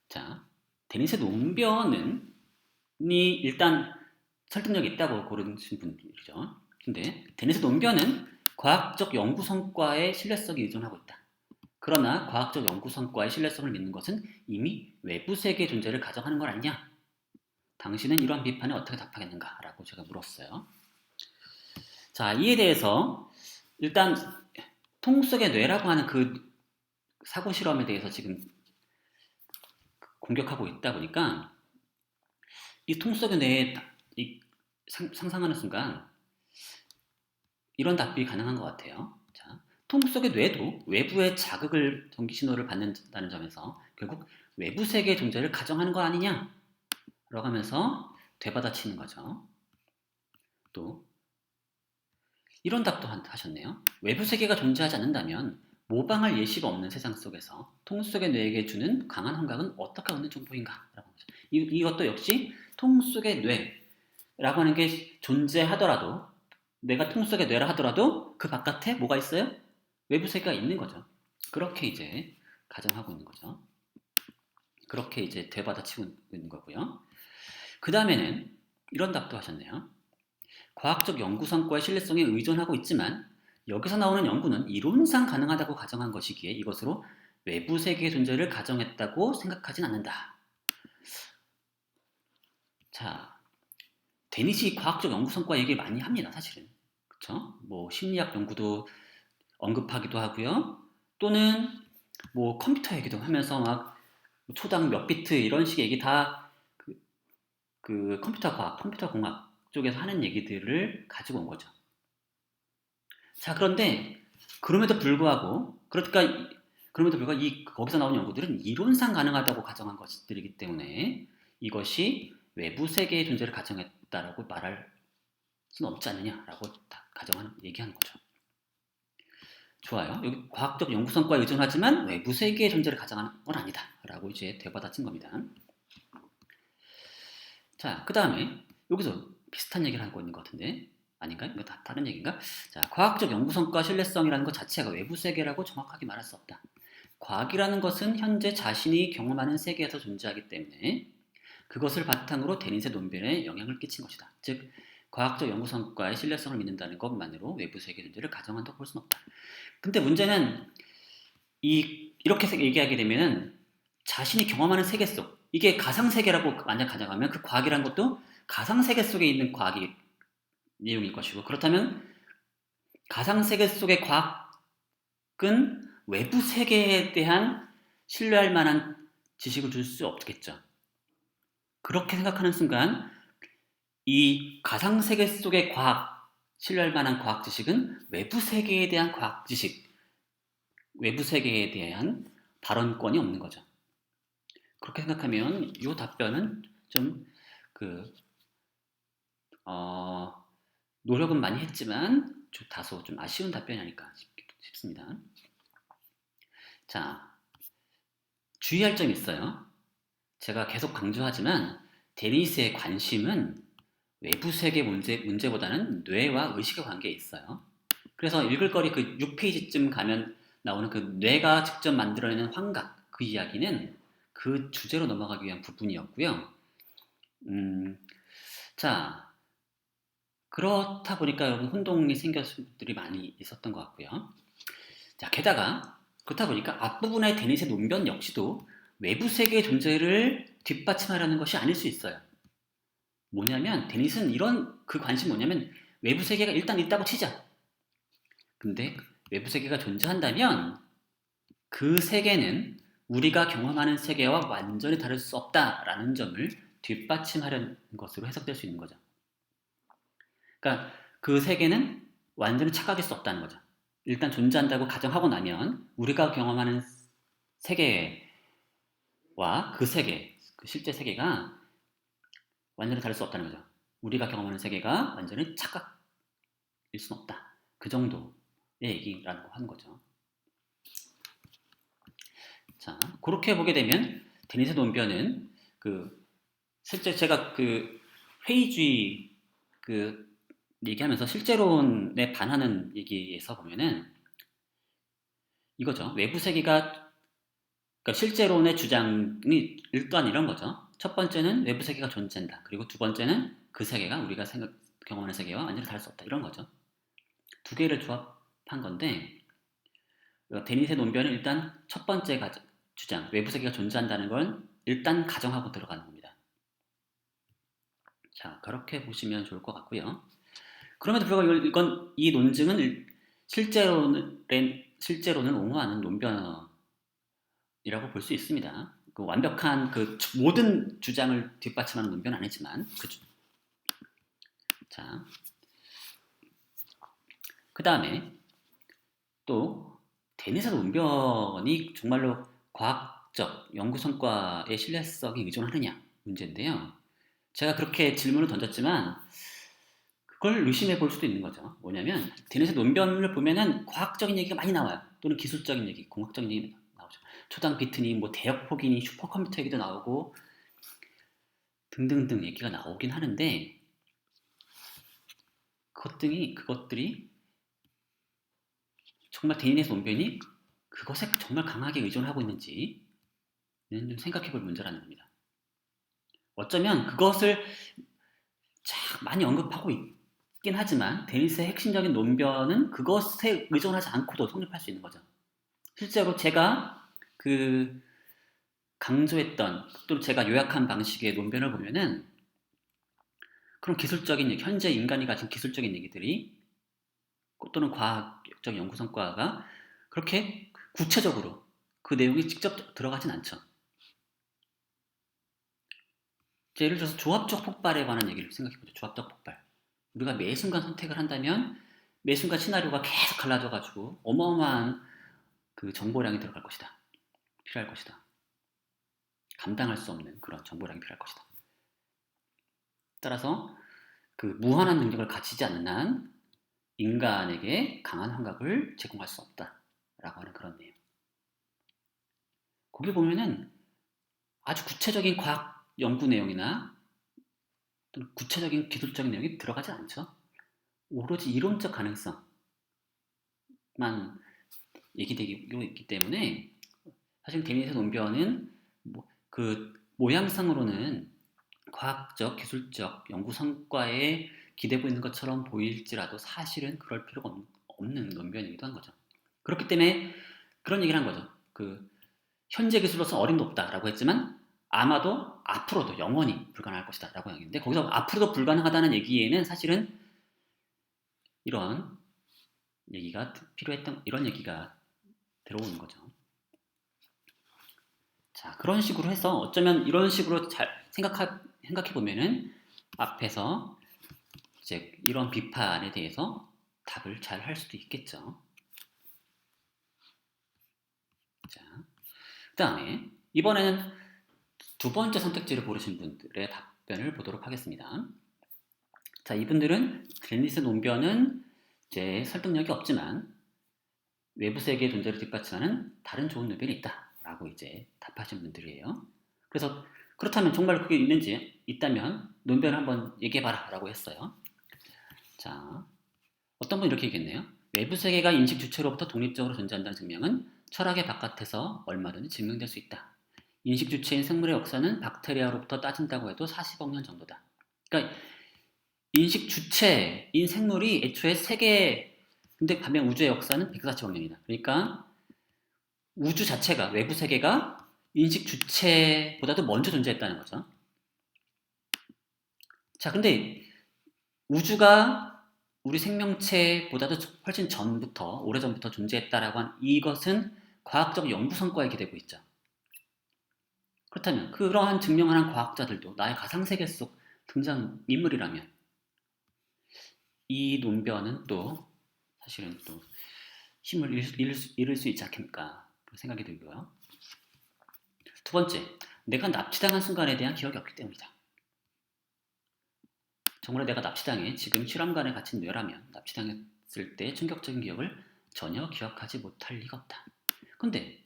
자, 데니스 논변이 일단 설득력이 있다고 고르신 분들이죠. 근데 데니스 논변은 과학적 연구 성과에 신뢰성이 의존하고 있다. 그러나 과학적 연구 성과의 신뢰성을 믿는 것은 이미 외부 세계의 존재를 가정하는 걸 아니냐? 당신은 이러한 비판에 어떻게 답하겠는가? 라고 제가 물었어요. 자, 이에 대해서 일단 통 속의 뇌라고 하는 그 사고 실험에 대해서 지금 공격하고 있다 보니까 이 통 속의 뇌에 상상하는 순간 이런 답이 가능한 것 같아요. 자, 통 속의 뇌도 외부의 자극을 전기 신호를 받는다는 점에서 결국 외부 세계의 존재를 가정하는 거 아니냐? 라고 하면서 되받아치는 거죠. 또 이런 답도 하셨네요. 외부 세계가 존재하지 않는다면 모방할 예시가 없는 세상 속에서 통 속의 뇌에게 주는 강한 감각은 어떻게 얻는 정보인가? 라고 하죠. 이것도 역시 통 속의 뇌라고 하는 게 존재하더라도 내가 통 속의 뇌라 하더라도 그 바깥에 뭐가 있어요? 외부 세계가 있는 거죠. 그렇게 이제 가정하고 있는 거죠. 그렇게 이제 되받아치고 있는 거고요. 그 다음에는 이런 답도 하셨네요. 과학적 연구 성과의 신뢰성에 의존하고 있지만 여기서 나오는 연구는 이론상 가능하다고 가정한 것이기에 이것으로 외부 세계의 존재를 가정했다고 생각하진 않는다. 자, 데니시 과학적 연구 성과 얘기 많이 합니다, 사실은. 그쵸? 뭐 심리학 연구도 언급하기도 하고요. 또는 뭐 컴퓨터 얘기도 하면서 막 초당 몇 비트 이런 식의 얘기 다 그 컴퓨터 과학, 컴퓨터 공학 쪽에서 하는 얘기들을 가지고 온 거죠. 자, 그런데 그럼에도 불구하고 거기서 나온 연구들은 이론상 가능하다고 가정한 것들이기 때문에 이것이 외부 세계의 존재를 가정했다라고 말할 수는 없지 않느냐라고 얘기하는 거죠. 좋아요. 여기 과학적 연구 성과에 의존하지만 외부 세계의 존재를 가정하는 건 아니다라고 이제 되받아친 겁니다. 자, 그 다음에 여기서 비슷한 얘기를 하고 있는 것 같은데 아닌가요? 이거 다른 얘기인가? 자, 과학적 연구 성과 신뢰성이라는 것 자체가 외부 세계라고 정확하게 말할 수 없다. 과학이라는 것은 현재 자신이 경험하는 세계에서 존재하기 때문에 그것을 바탕으로 데니스의 논변에 영향을 끼친 것이다. 즉, 과학적 연구 성과의 신뢰성을 믿는다는 것만으로 외부 세계 존재를 가정한다고 볼 수는 없다. 근데 문제는 이렇게 얘기하게 되면은 자신이 경험하는 세계 속 이게 가상 세계라고 만약 가정하면 그 과학이라는 것도 가상 세계 속에 있는 과학이 내용일 것이고 그렇다면 가상 세계 속의 과학은 외부 세계에 대한 신뢰할 만한 지식을 줄 수 없겠죠. 그렇게 생각하는 순간 이 가상 세계 속의 과학, 신뢰할 만한 과학 지식은 외부 세계에 대한 과학 지식, 외부 세계에 대한 발언권이 없는 거죠. 그렇게 생각하면 이 답변은 좀 노력은 많이 했지만 다소 좀 아쉬운 답변이 아닐까 싶습니다. 자, 주의할 점이 있어요. 제가 계속 강조하지만 데니스의 관심은 외부 세계 문제보다는 뇌와 의식의 관계에 있어요. 그래서 읽을 거리 그 6페이지쯤 가면 나오는 그 뇌가 직접 만들어내는 환각 그 이야기는 그 주제로 넘어가기 위한 부분이었고요. 자, 그렇다 보니까 여러분 혼동이 생겼을 분들이 많이 있었던 것 같고요. 자, 게다가 그렇다 보니까 앞부분의 데니스의 논변 역시도 외부 세계의 존재를 뒷받침하려는 것이 아닐 수 있어요. 뭐냐면 데니스는 그 관심이 뭐냐면 외부 세계가 일단 있다고 치자. 근데 외부 세계가 존재한다면 그 세계는 우리가 경험하는 세계와 완전히 다를 수 없다라는 점을 뒷받침하려는 것으로 해석될 수 있는 거죠. 그러니까 그 세계는 완전히 착각일 수 없다는 거죠. 일단 존재한다고 가정하고 나면 우리가 경험하는 세계와 그 세계, 그 실제 세계가 완전히 다를 수 없다는 거죠. 우리가 경험하는 세계가 완전히 착각일 수는 없다. 그 정도의 얘기라고 하는 거죠. 자, 그렇게 보게 되면 데니스 논변은 실제 제가 회의주의 얘기하면서 실제론에 반하는 얘기에서 보면은 이거죠. 외부 세계가 그러니까 실제론의 주장이 일단 이런 거죠. 첫 번째는 외부 세계가 존재한다. 그리고 두 번째는 그 세계가 우리가 경험하는 세계와 완전히 다를 수 없다. 이런 거죠. 두 개를 조합한 건데 데니스의 논변은 일단 첫 번째 주장, 외부 세계가 존재한다는 걸 일단 가정하고 들어가는 겁니다. 자, 그렇게 보시면 좋을 것 같고요. 그럼에도 불구하고 이 논증은 실제로는 옹호하는 논변이라고 볼 수 있습니다. 완벽한 모든 주장을 뒷받침하는 논변은 아니지만 자, 그 다음에 또 데니스 논변이 정말로 과학적 연구 성과의 신뢰성에 의존하느냐 문제인데요. 제가 그렇게 질문을 던졌지만 그걸 의심해 볼 수도 있는 거죠. 뭐냐면 데니스 논변을 보면은 과학적인 얘기가 많이 나와요. 또는 기술적인 얘기, 공학적인 얘기 나오죠. 초당 비트니, 대역 폭이니, 슈퍼컴퓨터 얘기도 나오고 등등등 얘기가 나오긴 하는데 그것들이 정말 데니스 논변이 그것에 정말 강하게 의존하고 있는지는 좀 생각해 볼 문제라는 겁니다. 어쩌면 그것을 많이 언급하고 있긴 하지만 데니스의 핵심적인 논변은 그것에 의존하지 않고도 성립할 수 있는 거죠. 실제로 제가 강조했던 또 제가 요약한 방식의 논변을 보면은 그런 기술적인 얘기, 현재 인간이 가진 기술적인 얘기들이 또는 과학적 연구 성과가 그렇게 구체적으로 그 내용이 직접 들어가진 않죠. 예를 들어서 조합적 폭발에 관한 얘기를 생각해보죠. 조합적 폭발. 우리가 매 순간 선택을 한다면 매 순간 시나리오가 계속 갈라져가지고 어마어마한 정보량이 들어갈 것이다. 필요할 것이다. 감당할 수 없는 그런 정보량이 필요할 것이다. 따라서 무한한 능력을 가지지 않는 한 인간에게 강한 환각을 제공할 수 없다라고 하는 그런 내용. 거기 보면은 아주 구체적인 과학 연구 내용이나 구체적인 기술적인 내용이 들어가지 않죠. 오로지 이론적 가능성만 얘기되고 있기 때문에 사실 데니스 논변은 모양상으로는 과학적, 기술적 연구 성과에 기대고 있는 것처럼 보일지라도 사실은 그럴 필요가 없는 논변이기도 한 거죠. 그렇기 때문에 그런 얘기를 한 거죠. 현재 기술로서 어림도 없다라고 했지만 아마도 앞으로도 영원히 불가능할 것이다 라고 하는데 거기서 앞으로도 불가능하다는 얘기에는 사실은 이런 얘기가 필요했던 이런 얘기가 들어오는 거죠. 자, 그런 식으로 해서 어쩌면 이런 식으로 잘 생각해 보면은 앞에서 이제 이런 비판에 대해서 답을 잘 할 수도 있겠죠. 자, 그다음에 이번에는 두 번째 선택지를 고르신 분들의 답변을 보도록 하겠습니다. 자, 이분들은 데니스 논변은 이제 설득력이 없지만 외부 세계의 존재를 뒷받침하는 다른 좋은 논변이 있다라고 이제 답하신 분들이에요. 그래서 그렇다면 정말 그게 있다면 논변을 한번 얘기해봐라라고 했어요. 자, 어떤 분이 이렇게 얘기했네요. 외부 세계가 인식 주체로부터 독립적으로 존재한다는 증명은 철학의 바깥에서 얼마든지 증명될 수 있다. 인식 주체인 생물의 역사는 박테리아로부터 따진다고 해도 40억 년 정도다. 그러니까 인식 주체인 생물이 애초에 근데 반면 우주의 역사는 140억 년이다. 그러니까 우주 자체가 외부 세계가 인식 주체보다도 먼저 존재했다는 거죠. 자, 근데 우주가 우리 생명체보다도 훨씬 오래전부터 존재했다라고 한 이것은 과학적 연구 성과에 기대고 있죠. 그렇다면 그러한 증명을 한 과학자들도 나의 가상세계 속 등장인물이라면 이 논변은 또 사실은 또 힘을 잃을 수 있지 않겠는가 생각이 들고요. 두 번째, 내가 납치당한 순간에 대한 기억이 없기 때문이다. 정말 내가 납치당해 지금 실험관에 갇힌 뇌라면 납치당했을 때 충격적인 기억을 전혀 기억하지 못할 리가 없다. 근데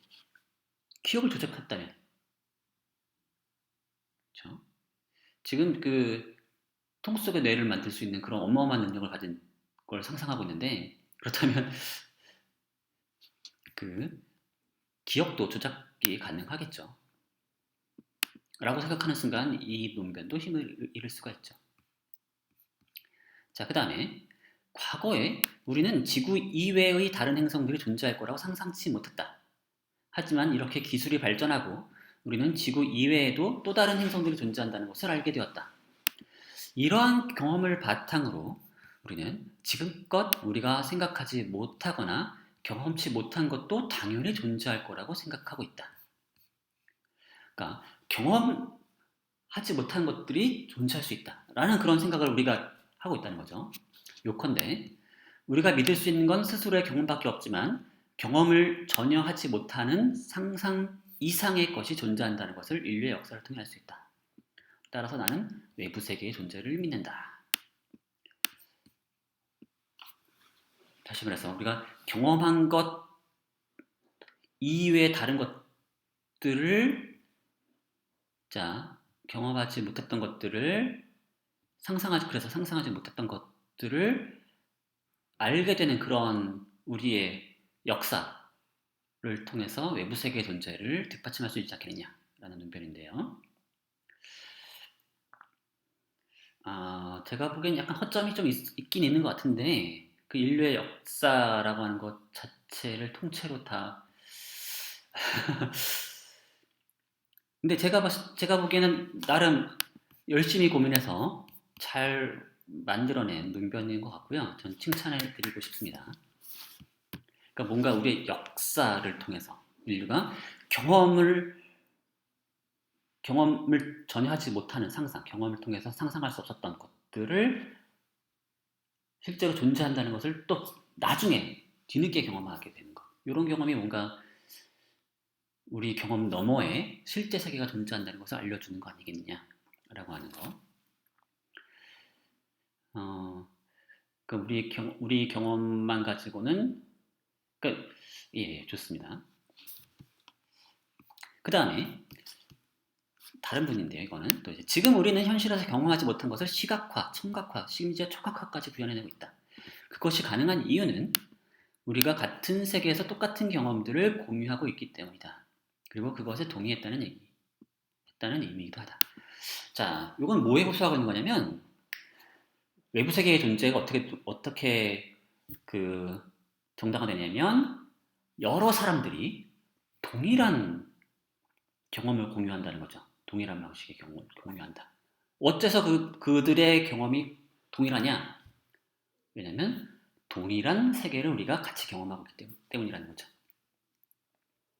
기억을 조작했다면, 그렇죠? 지금 그 통 속의 뇌를 만들 수 있는 그런 어마어마한 능력을 가진 걸 상상하고 있는데, 그렇다면 그 기억도 조작이 가능하겠죠. 라고 생각하는 순간 이 논변도 힘을 잃을 수가 있죠. 자, 그 다음에 과거에 우리는 지구 이외의 다른 행성들이 존재할 거라고 상상치 못했다. 하지만 이렇게 기술이 발전하고 우리는 지구 이외에도 또 다른 행성들이 존재한다는 것을 알게 되었다. 이러한 경험을 바탕으로 우리는 지금껏 우리가 생각하지 못하거나 경험치 못한 것도 당연히 존재할 거라고 생각하고 있다. 그러니까 경험하지 못한 것들이 존재할 수 있다라는 그런 생각을 우리가 하고 있다는 거죠. 요컨대 우리가 믿을 수 있는 건 스스로의 경험밖에 없지만 경험을 전혀 하지 못하는 상상 이상의 것이 존재한다는 것을 인류의 역사를 통해 알 수 있다. 따라서 나는 외부 세계의 존재를 믿는다. 다시 말해서 우리가 경험한 것 이외의 다른 것들을 경험하지 못했던 것들을 그래서 상상하지 못했던 것들을 알게 되는 그런 우리의 역사를 통해서 외부 세계의 존재를 뒷받침할 수 있지 않겠느냐라는 논변인데요. 제가 보기엔 약간 허점이 좀 있긴 있는 것 같은데 그 인류의 역사라고 하는 것 자체를 통째로 다 근데 제가 보기에는 나름 열심히 고민해서 잘 만들어낸 논변인 것 같고요. 전 칭찬해 드리고 싶습니다. 그러니까 뭔가 우리의 역사를 통해서 인류가 경험을 전혀 하지 못하는 경험을 통해서 상상할 수 없었던 것들을 실제로 존재한다는 것을 또 나중에 뒤늦게 경험하게 되는 것. 이런 경험이 뭔가 우리 경험 너머에 실제 세계가 존재한다는 것을 알려주는 거 아니겠느냐라고 하는 거. 우리 경험만 가지고는 좋습니다. 그 다음에 다른 분인데요. 이거는 또 이제 지금 우리는 현실에서 경험하지 못한 것을 시각화, 청각화, 심지어 촉각화까지 구현해내고 있다. 그것이 가능한 이유는 우리가 같은 세계에서 똑같은 경험들을 공유하고 있기 때문이다. 그리고 그것에 동의했다는 의미이기도 하다. 자, 이건 뭐에 호소하고 있는 거냐면 외부 세계의 존재가 어떻게 정당화 되냐면 여러 사람들이 동일한 경험을 공유한다는 거죠. 동일한 방식의 경험을 공유한다. 어째서 그들의 경험이 동일하냐? 왜냐면 동일한 세계를 우리가 같이 경험하고 있기 때문이라는 거죠.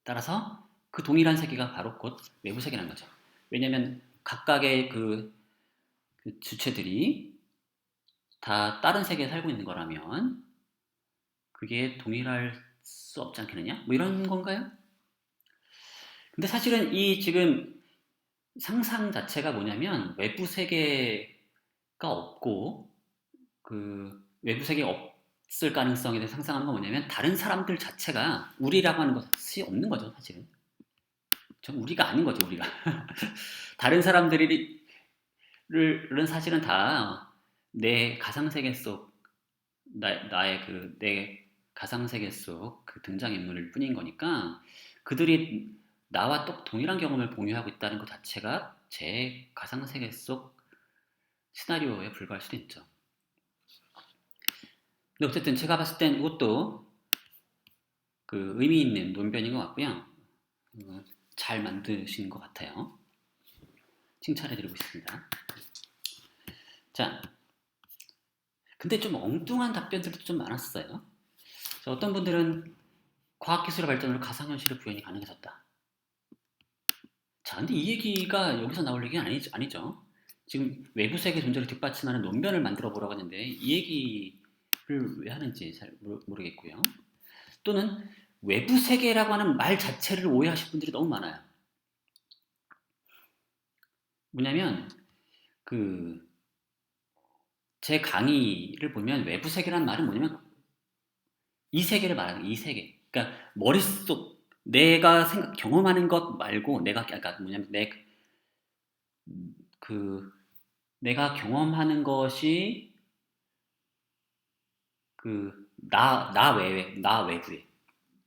따라서 그 동일한 세계가 바로 곧 외부 세계라는 거죠. 왜냐면 각각의 그 주체들이 다 다른 세계에 살고 있는 거라면 그게 동일할 수 없지 않겠느냐? 뭐 이런 건가요? 근데 사실은 이 지금 상상 자체가 뭐냐면 외부 세계가 없고 외부 세계가 없을 가능성에 대해 상상하는 건 뭐냐면 다른 사람들 자체가 우리라고 하는 것이 없는 거죠, 사실은. 우리가 아닌 거죠, 우리가. 다른 사람들은 사실은 다 내 가상세계 속 내 가상세계 속 그 등장인물일 뿐인 거니까 그들이 나와 또 동일한 경험을 공유하고 있다는 것 자체가 제 가상세계 속 시나리오에 불과할 수도 있죠. 근데 어쨌든 제가 봤을 땐 이것도 의미 있는 논변인 것 같고요. 잘 만드신 것 같아요. 칭찬해드리고 싶습니다. 자, 근데 좀 엉뚱한 답변들도 좀 많았어요. 어떤 분들은 과학기술의 발전으로 가상현실의 구현이 가능해졌다. 자, 근데 이 얘기가 여기서 나올 얘기는 아니죠. 지금 외부 세계 존재를 뒷받침하는 논변을 만들어 보라고 하는데 이 얘기를 왜 하는지 잘 모르겠고요. 또는 외부 세계라고 하는 말 자체를 오해하실 분들이 너무 많아요. 뭐냐면 제 강의를 보면 외부 세계란 말은 뭐냐면 이 세계를 말하는 거예요. 이 세계. 그러니까 머릿속 내가 경험하는 것 말고 내가 그러니까 뭐냐면 그 내가 경험하는 것이 나 외부에.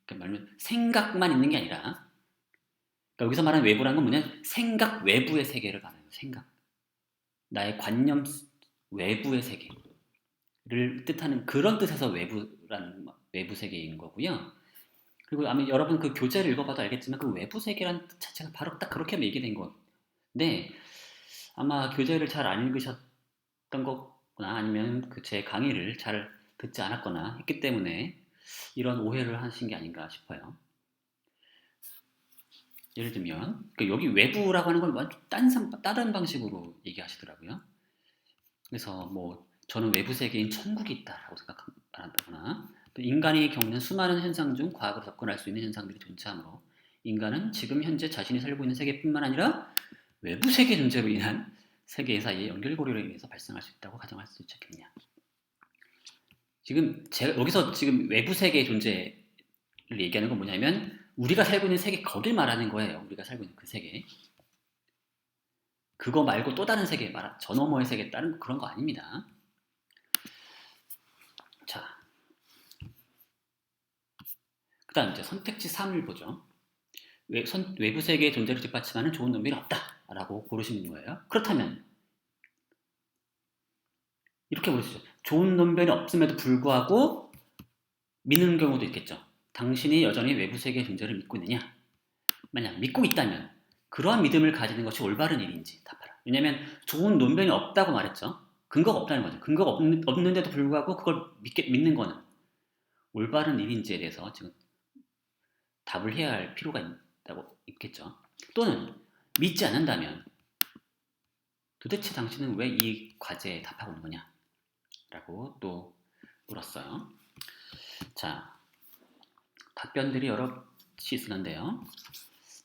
그러니까 말하면 생각만 있는 게 아니라 그러니까 여기서 말하는 외부라는 건 뭐냐면 생각 외부의 세계를 말해요. 생각. 나의 관념 외부의 세계를 뜻하는 그런 뜻에서 외부 세계인 거고요. 그리고 아마 여러분 그 교재를 읽어봐도 알겠지만 그 외부 세계라는 뜻 자체가 바로 딱 그렇게 얘기된 건데 아마 교재를 잘 안 읽으셨던 거거나 아니면 그 제 강의를 잘 듣지 않았거나 했기 때문에 이런 오해를 하신 게 아닌가 싶어요. 예를 들면 여기 외부라고 하는 걸 완전 다른 방식으로 얘기하시더라고요. 그래서 뭐 저는 외부 세계인 천국이 있다라고 생각한다거나 또 인간이 겪는 수많은 현상 중 과학으로 접근할 수 있는 현상들이 존재하므로 인간은 지금 현재 자신이 살고 있는 세계뿐만 아니라 외부 세계 존재로 인한 세계 사이의 연결고리로 인해서 발생할 수 있다고 가정할 수 있겠느냐. 지금 제가 여기서 지금 외부 세계의 존재를 얘기하는 건 뭐냐면 우리가 살고 있는 세계 거길 말하는 거예요. 우리가 살고 있는 그 세계. 그거 말고 또 다른 세계, 저 너머의 세계 다른 그런 거 아닙니다. 자, 그 다음 이제 선택지 3을 보죠. 외부 세계의 존재를 뒷받침하는 좋은 논변이 없다라고 고르시는 거예요. 그렇다면 이렇게 보시죠. 좋은 논변이 없음에도 불구하고 믿는 경우도 있겠죠. 당신이 여전히 외부 세계의 존재를 믿고 있느냐? 만약 믿고 있다면 그러한 믿음을 가지는 것이 올바른 일인지 답하라. 왜냐하면 좋은 논변이 없다고 말했죠. 근거가 없다는 거죠. 근거가 없는데도 불구하고 그걸 믿는 거는 올바른 일인지에 대해서 지금 답을 해야 할 필요가 있겠죠. 또는 믿지 않는다면 도대체 당신은 왜 이 과제에 답하고 있는 거냐? 라고 또 물었어요. 자, 답변들이 여럿이 있었는데요.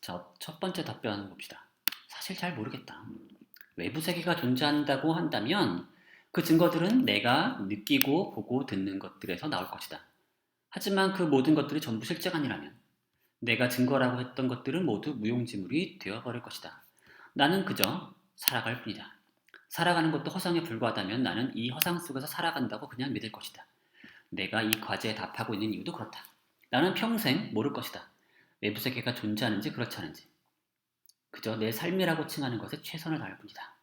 자, 첫 번째 답변 봅시다. 사실 잘 모르겠다. 외부 세계가 존재한다고 한다면 그 증거들은 내가 느끼고 보고 듣는 것들에서 나올 것이다. 하지만 그 모든 것들이 전부 실제가 아니라면 내가 증거라고 했던 것들은 모두 무용지물이 되어버릴 것이다. 나는 그저 살아갈 뿐이다. 살아가는 것도 허상에 불과하다면 나는 이 허상 속에서 살아간다고 그냥 믿을 것이다. 내가 이 과제에 답하고 있는 이유도 그렇다. 나는 평생 모를 것이다. 외부 세계가 존재하는지 그렇지 않은지. 그저 내 삶이라고 칭하는 것에 최선을 다할 뿐이다.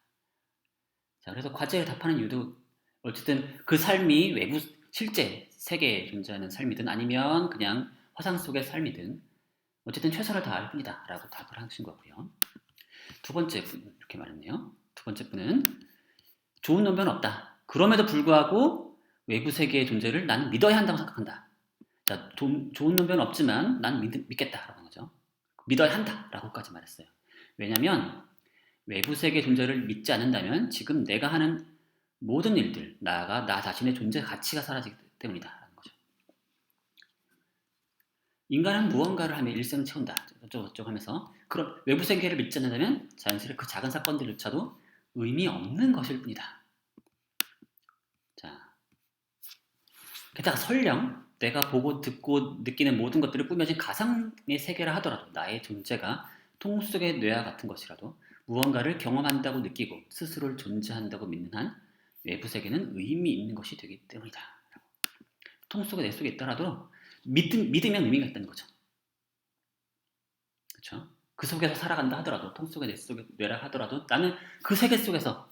자, 그래서 과제에 답하는 이유도 어쨌든 그 삶이 실제 세계에 존재하는 삶이든 아니면 그냥 허상 속의 삶이든 어쨌든 최선을 다할 뿐이다 라고 답을 하신 거고요. 두 번째 분 이렇게 말했네요. 두 번째 분은 좋은 논변은 없다. 그럼에도 불구하고 외부 세계의 존재를 나는 믿어야 한다고 생각한다. 자, 좋은 논변은 없지만 난 믿겠다라고 하는 거죠. 믿어야 한다라고까지 말했어요. 왜냐하면 외부 세계 존재를 믿지 않는다면 지금 내가 하는 모든 일들, 나아가 나 자신의 존재 가치가 사라지기 때문이다. 라는 거죠. 인간은 무언가를 하며 일생을 채운다. 어쩌고저쩌고 하면서 그럼 외부 세계를 믿지 않는다면 자연스레 그 작은 사건들조차도 의미 없는 것일 뿐이다. 자, 게다가 설령 내가 보고 듣고 느끼는 모든 것들을 꾸며진 가상의 세계라 하더라도 나의 존재가 통 속의 뇌와 같은 것이라도 무언가를 경험한다고 느끼고 스스로를 존재한다고 믿는 한 외부 세계는 의미 있는 것이 되기 때문이다. 통 속에 내 속에 있더라도 믿으면 의미가 있다는 거죠. 그렇죠? 그 속에서 살아간다 하더라도 통 속에 내 속에 뇌라 하더라도 나는 그 세계 속에서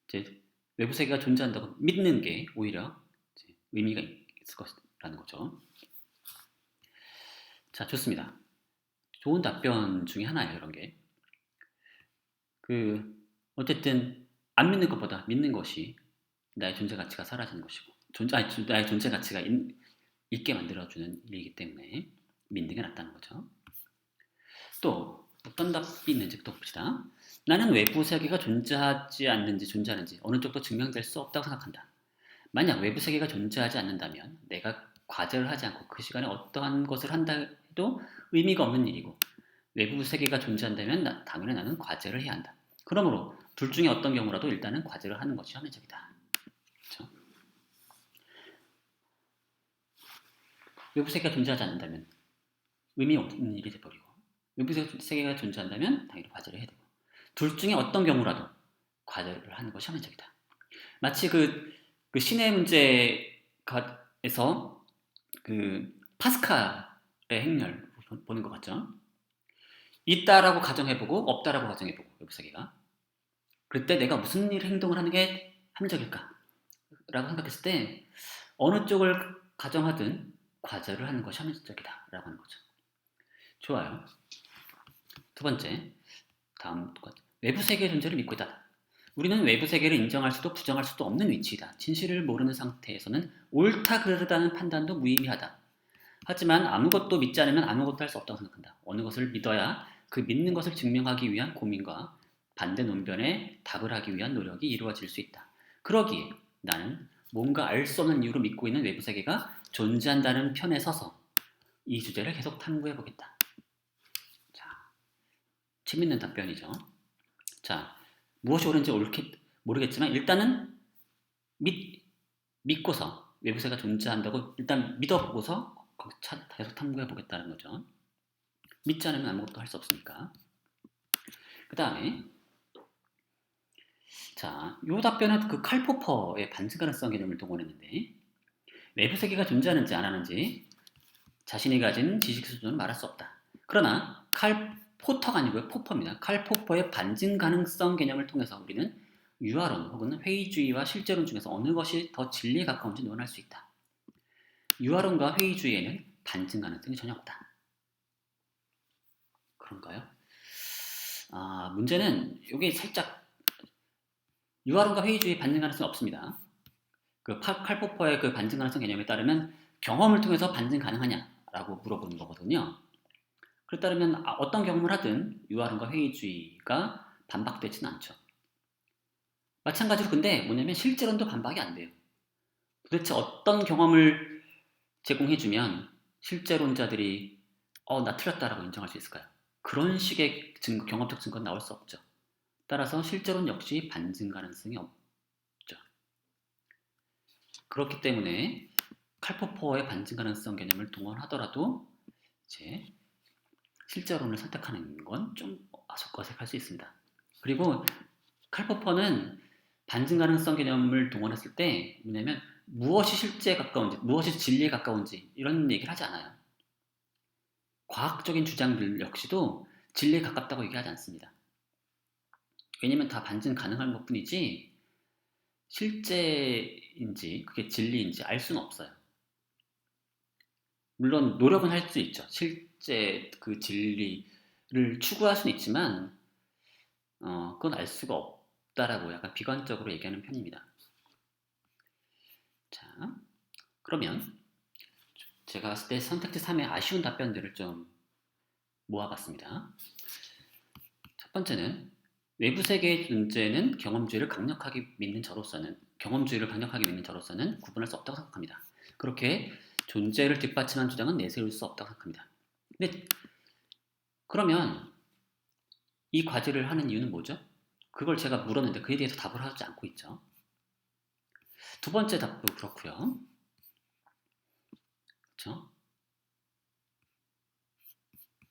이제 외부 세계가 존재한다고 믿는 게 오히려 이제 의미가 있을 것이라는 거죠. 자, 좋습니다. 좋은 답변 중에 하나예요, 이런 게. 어쨌든 안 믿는 것보다 믿는 것이 나의 존재 가치가 사라지는 것이고 나의 존재 가치가 있게 만들어주는 일이기 때문에 믿는 게 낫다는 거죠. 또 어떤 답이 있는지 또 봅시다. 나는 외부 세계가 존재하지 않는지 어느 쪽도 증명될 수 없다고 생각한다. 만약 외부 세계가 존재하지 않는다면 내가 과제를 하지 않고 그 시간에 어떠한 것을 한다 해도 의미가 없는 일이고 외부 세계가 존재한다면 당연히 나는 과제를 해야 한다. 그러므로 둘 중에 어떤 경우라도 일단은 과제를 하는 것이 현실적이다. 그렇죠? 외부 세계가 존재하지 않는다면 의미 없는 일이 돼버리고, 외부 세계가 존재한다면 당연히 과제를 해야 되고, 둘 중에 어떤 경우라도 과제를 하는 것이 현실적이다. 마치 그 신의 문제에서 그 파스칼의 행렬 보는 것 같죠? 있다라고 가정해보고 없다라고 가정해보고 외부 세계가, 그때 내가 무슨 행동을 하는 게 합리적일까? 라고 생각했을 때 어느 쪽을 가정하든 과제를 하는 것이 합리적이다 라고 하는 거죠. 좋아요. 두 번째, 다음 것. 외부 세계의 존재를 믿고 있다. 우리는 외부 세계를 인정할 수도 부정할 수도 없는 위치이다. 진실을 모르는 상태에서는 옳다 그르다는 판단도 무의미하다. 하지만 아무것도 믿지 않으면 아무것도 할 수 없다고 생각한다. 어느 것을 믿어야 그 믿는 것을 증명하기 위한 고민과 반대 논변에 답을 하기 위한 노력이 이루어질 수 있다. 그러기에 나는 뭔가 알 수 없는 이유로 믿고 있는 외부 세계가 존재한다는 편에 서서 이 주제를 계속 탐구해 보겠다. 자, 재밌는 답변이죠. 자, 무엇이 옳은지 모르겠지만 일단은 믿고서 외부 세계가 존재한다고 일단 믿어보고서 계속 탐구해 보겠다는 거죠. 믿지 않으면 아무것도 할 수 없으니까. 그 다음에 자, 요 답변은 그 칼 포퍼의 반증 가능성 개념을 동원했는데, 외부 세계가 존재하는지 안 하는지 자신이 가진 지식 수준은 말할 수 없다. 그러나 칼 포터가 아니고요, 포퍼입니다. 칼 포퍼의 반증 가능성 개념을 통해서 우리는 유화론 혹은 회의주의와 실제론 중에서 어느 것이 더 진리에 가까운지 논할 수 있다. 유화론과 회의주의에는 반증 가능성이 전혀 없다. 그런가요? 문제는 이게 살짝 유화론과 회의주의 반증 가능성이 없습니다. 그 칼포퍼의 그 반증 가능성 개념에 따르면 경험을 통해서 반증 가능하냐라고 물어보는 거거든요. 그렇다면 어떤 경험을 하든 유화론과 회의주의가 반박되지는 않죠. 마찬가지로 근데 뭐냐면 실제론도 반박이 안 돼요. 도대체 어떤 경험을 제공해주면 실제론자들이 나 틀렸다라고 인정할 수 있을까요? 그런 식의 경험적 증거는 나올 수 없죠. 따라서 실제론 역시 반증 가능성이 없죠. 그렇기 때문에 칼포퍼의 반증 가능성 개념을 동원하더라도 이제 실제론을 선택하는 건 좀 어색할 수 있습니다. 그리고 칼포퍼는 반증 가능성 개념을 동원했을 때 뭐냐면 무엇이 실제에 가까운지, 무엇이 진리에 가까운지 이런 얘기를 하지 않아요. 과학적인 주장들 역시도 진리에 가깝다고 얘기하지 않습니다. 왜냐면 다 반증 가능한 것뿐이지 실제인지 그게 진리인지 알 수는 없어요. 물론 노력은 할 수 있죠. 실제 그 진리를 추구할 수는 있지만 그건 알 수가 없다라고 약간 비관적으로 얘기하는 편입니다. 자, 그러면 제가 봤을 때 선택지 3의 아쉬운 답변들을 좀 모아봤습니다. 첫 번째는 외부 세계의 존재는 경험주의를 강력하게 믿는 저로서는 구분할 수 없다고 생각합니다. 그렇게 존재를 뒷받침한 주장은 내세울 수 없다고 생각합니다. 근데 그러면 이 과제를 하는 이유는 뭐죠? 그걸 제가 물었는데 그에 대해서 답을 하지 않고 있죠. 두 번째 답도 그렇고요. 그렇죠?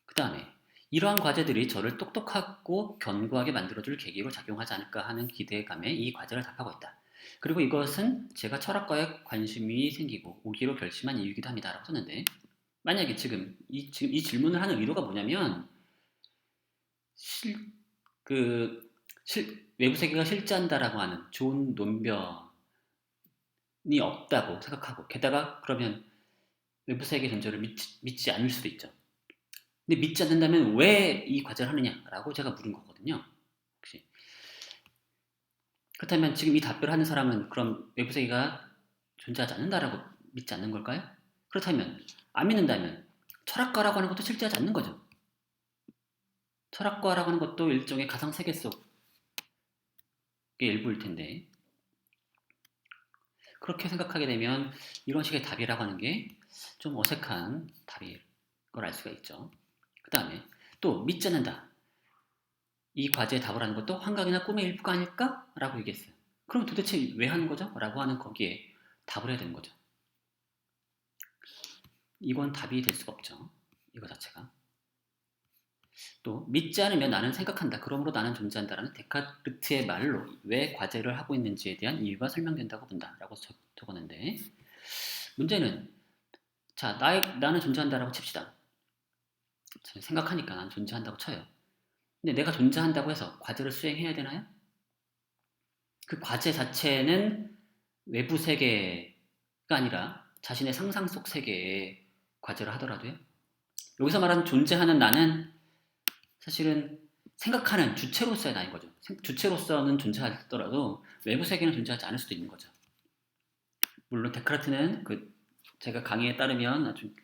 그 다음에 이러한 과제들이 저를 똑똑하고 견고하게 만들어줄 계기로 작용하지 않을까 하는 기대감에 이 과제를 답하고 있다. 그리고 이것은 제가 철학과에 관심이 생기고 오기로 결심한 이유이기도 합니다. 라고 썼는데, 만약에 지금 이 질문을 하는 의도가 뭐냐면 외부 세계가 실제한다라고 하는 좋은 논변이 없다고 생각하고, 게다가 그러면 외부 세계 존재를 믿지 않을 수도 있죠. 근데 믿지 않는다면 왜 이 과제를 하느냐라고 제가 물은 거거든요. 혹시 그렇다면 지금 이 답변을 하는 사람은 그럼 외부 세계가 존재하지 않는다라고 믿지 않는 걸까요? 그렇다면 안 믿는다면 철학과라고 하는 것도 실제하지 않는 거죠. 철학과라고 하는 것도 일종의 가상 세계 속의 일부일 텐데, 그렇게 생각하게 되면 이런 식의 답이라고 하는 게 좀 어색한 답일 걸 알 수가 있죠. 그 다음에 또 믿지 않는다. 이 과제에 답을 하는 것도 환각이나 꿈의 일부가 아닐까? 라고 얘기했어요. 그럼 도대체 왜 하는 거죠? 라고 하는 거기에 답을 해야 되는 거죠. 이건 답이 될 수가 없죠. 이거 자체가. 또 믿지 않으면 나는 생각한다. 그러므로 나는 존재한다라는 데카르트의 말로 왜 과제를 하고 있는지에 대한 이유가 설명된다고 본다. 라고 적었는데 문제는 자 나는 존재한다라고 칩시다. 생각하니까 난 존재한다고 쳐요. 근데 내가 존재한다고 해서 과제를 수행해야 되나요? 그 과제 자체는 외부 세계가 아니라 자신의 상상 속 세계의 과제를 하더라도요. 여기서 말하는 존재하는 나는 사실은 생각하는 주체로서의 나인 거죠. 주체로서는 존재하더라도 외부 세계는 존재하지 않을 수도 있는 거죠. 물론 데카르트는 제가 강의에 따르면 아주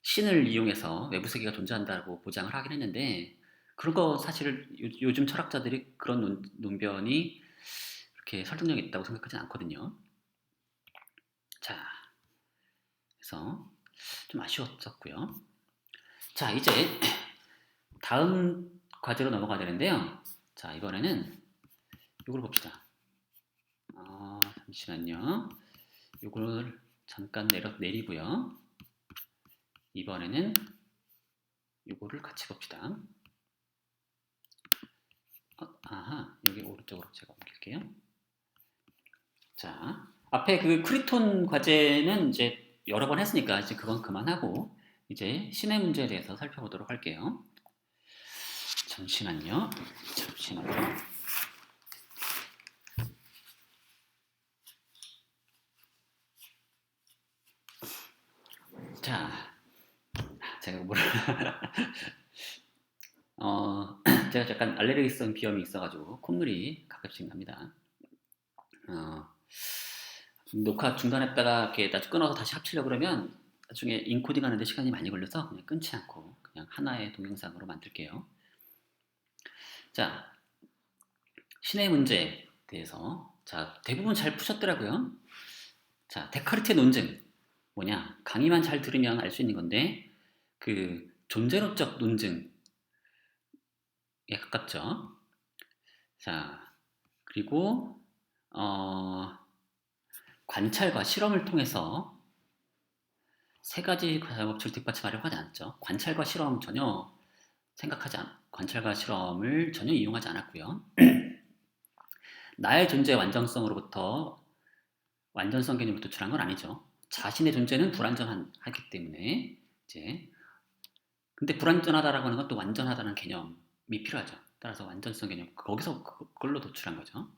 신을 이용해서 외부 세계가 존재한다고 보장을 하긴 했는데 그런 거 사실 요즘 철학자들이 그런 논변이 그렇게 설득력이 있다고 생각하지 않거든요. 자, 그래서 좀 아쉬웠었고요. 자, 이제 다음 과제로 넘어가야 되는데요. 자, 이번에는 이걸 봅시다. 잠시만요. 이걸 잠깐 내리고요. 이번에는 이거를 같이 봅시다. 여기 오른쪽으로 제가 옮길게요. 자, 앞에 그 크리톤 과제는 이제 여러 번 했으니까 이제 그건 그만하고 이제 신의 문제에 대해서 살펴보도록 할게요. 잠시만요. 자, 제가 제가 약간 알레르기성 비염이 있어가지고 콧물이 가끔씩 납니다. 녹화 중단했다가 이렇게 다시 끊어서 다시 합치려고 그러면 나중에 인코딩 하는데 시간이 많이 걸려서 그냥 끊지 않고 그냥 하나의 동영상으로 만들게요. 자, 신의 문제에 대해서 자 대부분 잘 푸셨더라고요. 자, 데카르트의 논증 뭐냐? 강의만 잘 들으면 알 수 있는 건데 그 존재론적 논증에 가깝죠. 자, 그리고 관찰과 실험을 통해서 세 가지 과학법칙을 뒷받침하려고 하지 않았죠. 관찰과 실험 전혀 관찰과 실험을 전혀 이용하지 않았고요. 나의 존재의 완전성으로부터 완전성 개념을 도출한 건 아니죠. 자신의 존재는 불완전하기 때문에 이제 근데 불완전하다라고 하는 건 또 완전하다는 개념이 필요하죠. 따라서 완전성 개념 거기서 그걸로 도출한 거죠.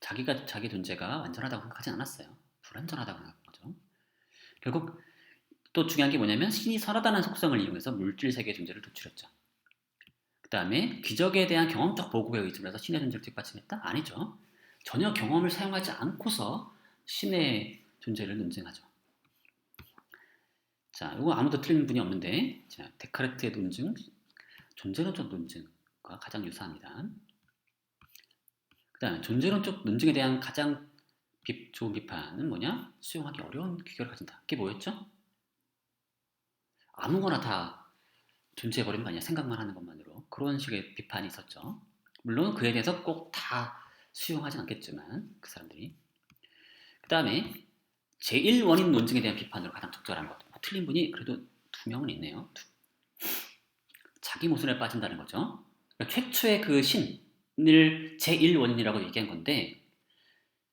자기 존재가 완전하다고 생각하지 않았어요. 불완전하다고 생각한 거죠. 결국 또 중요한 게 뭐냐면 신이 선하다는 속성을 이용해서 물질 세계의 존재를 도출했죠. 그 다음에 기적에 대한 경험적 보고에 의존을 해서 신의 존재를 뒷받침했다? 아니죠. 전혀 경험을 사용하지 않고서 신의 존재를 논증하죠. 자, 이거 아무도 틀린 분이 없는데 자, 데카르트의 논증, 존재론적 논증과 가장 유사합니다. 그 다음에 존재론적 논증에 대한 가장 좋은 비판은 뭐냐? 수용하기 어려운 귀결을 가진다. 그게 뭐였죠? 아무거나 다 존재해버리는 거 아니야. 생각만 하는 것만으로. 그런 식의 비판이 있었죠. 물론 그에 대해서 꼭 다 수용하지 않겠지만 그 사람들이. 그 다음에 제1원인 논증에 대한 비판으로 가장 적절한 것. 틀린 분이 그래도 2명은 있네요. 자기 모순에 빠진다는 거죠. 그러니까 최초의 그 신을 제1원인이라고 얘기한 건데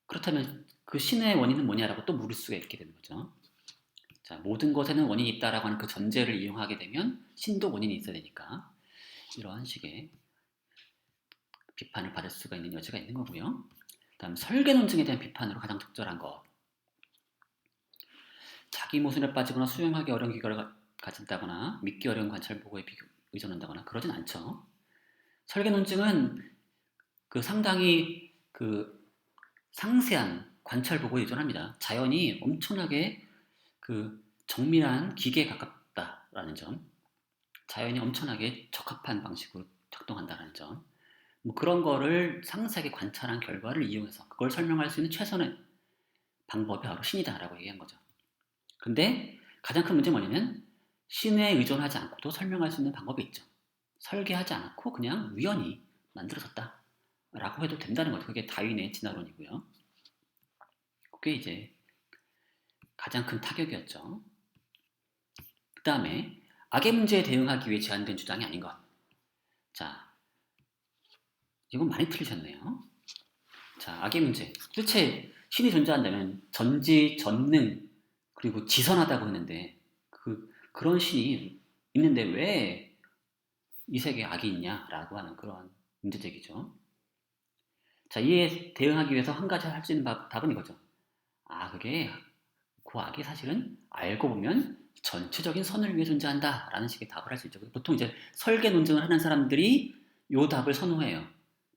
그렇다면 그 신의 원인은 뭐냐라고 또 물을 수가 있게 되는 거죠. 자, 모든 것에는 원인이 있다라고 하는 그 전제를 이용하게 되면 신도 원인이 있어야 되니까 이러한 식의 비판을 받을 수가 있는 여지가 있는 거고요. 다음 설계 논증에 대한 비판으로 가장 적절한 것. 자기 모순에 빠지거나 수용하기 어려운 기결을 가진다거나 믿기 어려운 관찰 보고에 의존한다거나 그러진 않죠. 설계 논증은 상당히 상세한 관찰 보고에 의존합니다. 자연이 엄청나게 정밀한 기계에 가깝다라는 점, 자연이 엄청나게 적합한 방식으로 작동한다는 점, 뭐 그런 거를 상세하게 관찰한 결과를 이용해서 그걸 설명할 수 있는 최선의 방법이 바로 신이다라고 얘기한 거죠. 근데 가장 큰 문제 뭐냐면 신에 의존하지 않고도 설명할 수 있는 방법이 있죠. 설계하지 않고 그냥 우연히 만들어졌다 라고 해도 된다는 거죠. 그게 다윈의 진화론이고요. 그게 이제 가장 큰 타격이었죠. 그 다음에 악의 문제에 대응하기 위해 제안된 주장이 아닌 것. 자, 이건 많이 틀리셨네요. 자, 악의 문제. 도대체 신이 존재한다면 전지, 전능, 그리고 지선하다고 했는데 그런 신이 있는데 왜 이 세계에 악이 있냐라고 하는 그런 문제제기죠. 자, 이에 대응하기 위해서 한 가지 할 수 있는 답은 이거죠. 그게 그 악이 사실은 알고 보면 전체적인 선을 위해 존재한다 라는 식의 답을 할 수 있죠. 보통 이제 설계 논증을 하는 사람들이 이 답을 선호해요.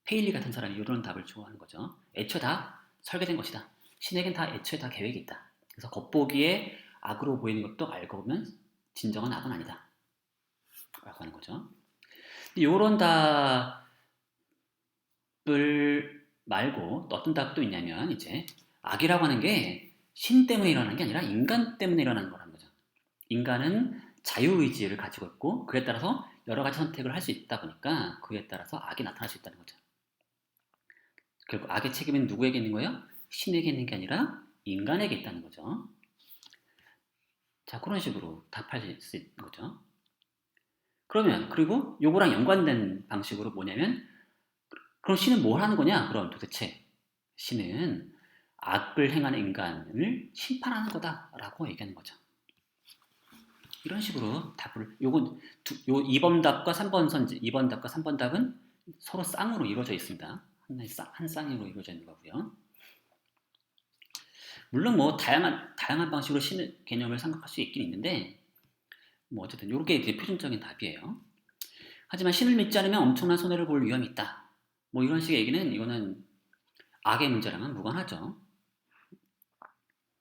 페일리 같은 사람이 이런 답을 좋아하는 거죠. 애초에 다 설계된 것이다. 신에겐 다 애초에 다 계획이 있다. 그래서 겉보기에 악으로 보이는 것도 알고 보면 진정한 악은 아니다 라고 하는 거죠. 이런 답을 말고 어떤 답도 있냐면 이제 악이라고 하는 게 신 때문에 일어나는 게 아니라 인간 때문에 일어나는 거라는 거죠. 인간은 자유의지를 가지고 있고 그에 따라서 여러 가지 선택을 할 수 있다 보니까 그에 따라서 악이 나타날 수 있다는 거죠. 결국 악의 책임은 누구에게 있는 거예요? 신에게 있는 게 아니라 인간에게 있다는 거죠. 자, 그런 식으로 답할 수 있는 거죠. 그러면 그리고 요거랑 연관된 방식으로 뭐냐면 그럼 신은 뭘 하는 거냐? 그럼 도대체 신은 악을 행하는 인간을 심판하는 거다라고 얘기하는 거죠. 이런 식으로 답을 요건 요 2번 답과 3번 선지 2번 답과 3번 답은 서로 쌍으로 이루어져 있습니다. 한 쌍으로 이루어져 있는 거고요. 물론 뭐 다양한 방식으로 신의 개념을 생각할 수 있긴 있는데 뭐 어쨌든 이게 이제 표준적인 답이에요. 하지만 신을 믿지 않으면 엄청난 손해를 볼 위험이 있다. 뭐 이런 식의 얘기는 이거는 악의 문제랑은 무관하죠.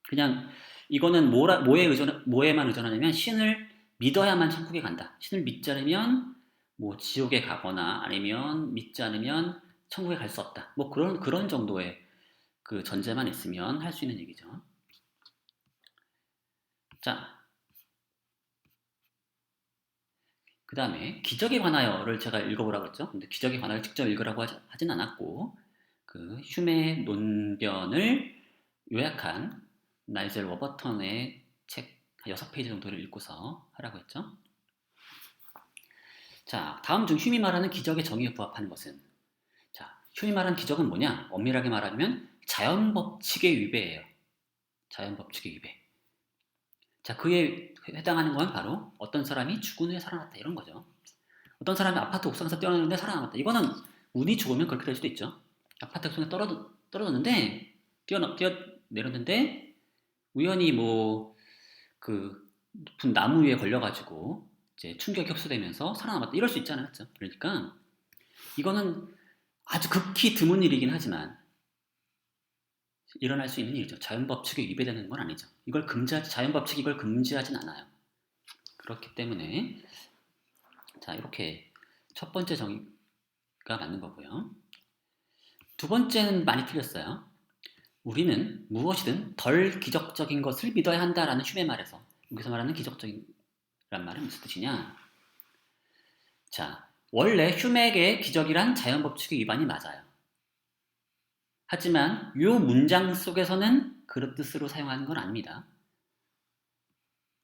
그냥 이거는 뭐에만 의존하냐면 신을 믿어야만 천국에 간다. 신을 믿지 않으면 뭐 지옥에 가거나 아니면 믿지 않으면 천국에 갈 수 없다. 뭐 그런 정도의 그 전제만 있으면 할 수 있는 얘기죠. 자, 그 다음에 기적에 관하여를 제가 읽어보라고 했죠. 근데 기적에 관하여 직접 읽으라고 하진 않았고 그 휴메의 논변을 요약한 나이젤 워버턴의 책 6페이지 정도를 읽고서 하라고 했죠. 자, 다음 중 휴미 말하는 기적의 정의에 부합하는 것은? 자, 휴미 말하는 기적은 뭐냐? 엄밀하게 말하면 자연 법칙의 위배예요. 자연 법칙의 위배. 자, 그에 해당하는 건 바로 어떤 사람이 죽은 후에 살아났다 이런 거죠. 어떤 사람이 아파트 옥상에서 뛰어내렸는데 살아남았다. 이거는 운이 좋으면 그렇게 될 수도 있죠. 아파트 옥상에 떨어졌는데 뛰어내렸는데 우연히 뭐 그 높은 나무 위에 걸려가지고 이제 충격이 흡수되면서 살아남았다 이럴 수 있잖아요. 그렇죠? 그러니까 이거는 아주 극히 드문 일이긴 하지만 일어날 수 있는 일이죠. 자연 법칙에 위배되는 건 아니죠. 자연 법칙이 이걸 금지하진 않아요. 그렇기 때문에 자, 이렇게 첫 번째 정의가 맞는 거고요. 두 번째는 많이 틀렸어요. 우리는 무엇이든 덜 기적적인 것을 믿어야 한다라는 슈의 말에서 여기서 말하는 기적적인 란 말은 무슨 뜻이냐? 자, 원래 휴맥의 기적이란 자연 법칙의 위반이 맞아요. 하지만 이 문장 속에서는 그런 뜻으로 사용하는 건 아닙니다.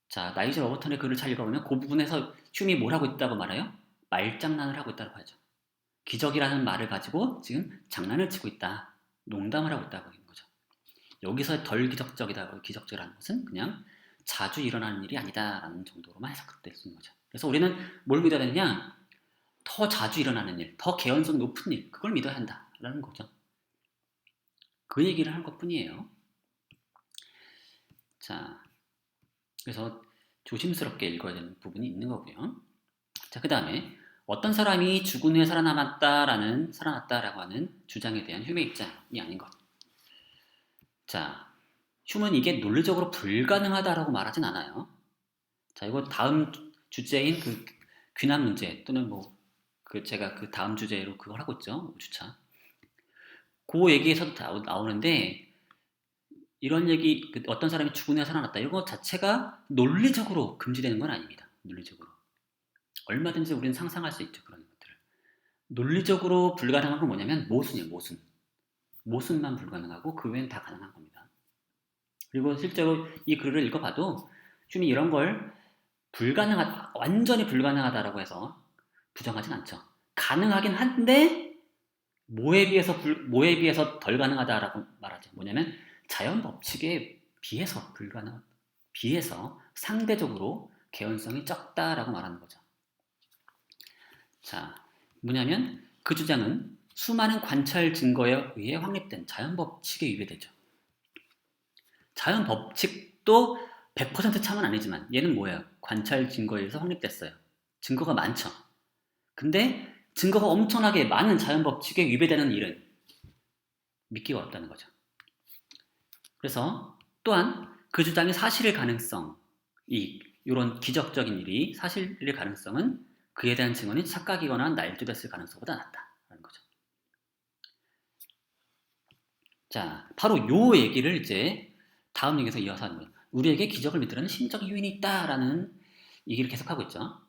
자, 나이젤 워버턴의 글을 잘 읽어보면 그 부분에서 휴미 뭘 하고 있다고 말해요? 말장난을 하고 있다고 하죠. 기적이라는 말을 가지고 지금 장난을 치고 있다. 농담을 하고 있다고 하는 거죠. 여기서 덜 기적적이라는 것은 그냥 자주 일어나는 일이 아니다라는 정도로만 해석될 수 있는 거죠. 그래서 우리는 뭘 믿어야 되느냐? 더 자주 일어나는 일, 더 개연성 높은 일, 그걸 믿어야 한다라는 거죠. 그 얘기를 한 것뿐이에요. 자, 그래서 조심스럽게 읽어야 되는 부분이 있는 거고요. 자, 그 다음에 어떤 사람이 죽은 후에 살아났다라고 하는 주장에 대한 휴메 입장이 아닌 것. 자, 휴은 이게 논리적으로 불가능하다라고 말하진 않아요. 자, 이거 다음 주제인 그 귀남 문제 또는 뭐 제가 그 다음 주제로 그걸 하고 있죠. 5주차. 그 얘기에서도 나오는데 이런 얘기 어떤 사람이 죽은 후에 살아났다 이거 자체가 논리적으로 금지되는 건 아닙니다. 논리적으로. 얼마든지 우리는 상상할 수 있죠. 그런 것들을. 논리적으로 불가능한 건 뭐냐면 모순이에요. 모순. 모순만 불가능하고 그 외엔 다 가능한 겁니다. 그리고 실제로 이 글을 읽어봐도 흉이 이런 걸 완전히 불가능하다라고 해서 부정하진 않죠. 가능하긴 한데 뭐에 비해서 덜 가능하다라고 말하죠. 뭐냐면 자연 법칙에 비해서 상대적으로 개연성이 적다라고 말하는 거죠. 자, 뭐냐면 그 주장은 수많은 관찰 증거에 의해 확립된 자연 법칙에 위배되죠. 자연 법칙도 100% 참은 아니지만 얘는 뭐예요? 관찰 증거에 의해서 확립됐어요. 증거가 많죠. 근데 증거가 엄청나게 많은 자연 법칙에 위배되는 일은 믿기가 어렵다는 거죠. 그래서 또한 그 주장의 사실일 가능성, 이런 기적적인 일이 사실일 가능성은 그에 대한 증언이 착각이거나 날조됐을 가능성보다 낮다라는 거죠. 자, 바로 요 얘기를 이제 다음 얘기에서 이어서 하는 거예요. 우리에게 기적을 믿으려는 심적 요인이 있다라는 얘기를 계속하고 있죠.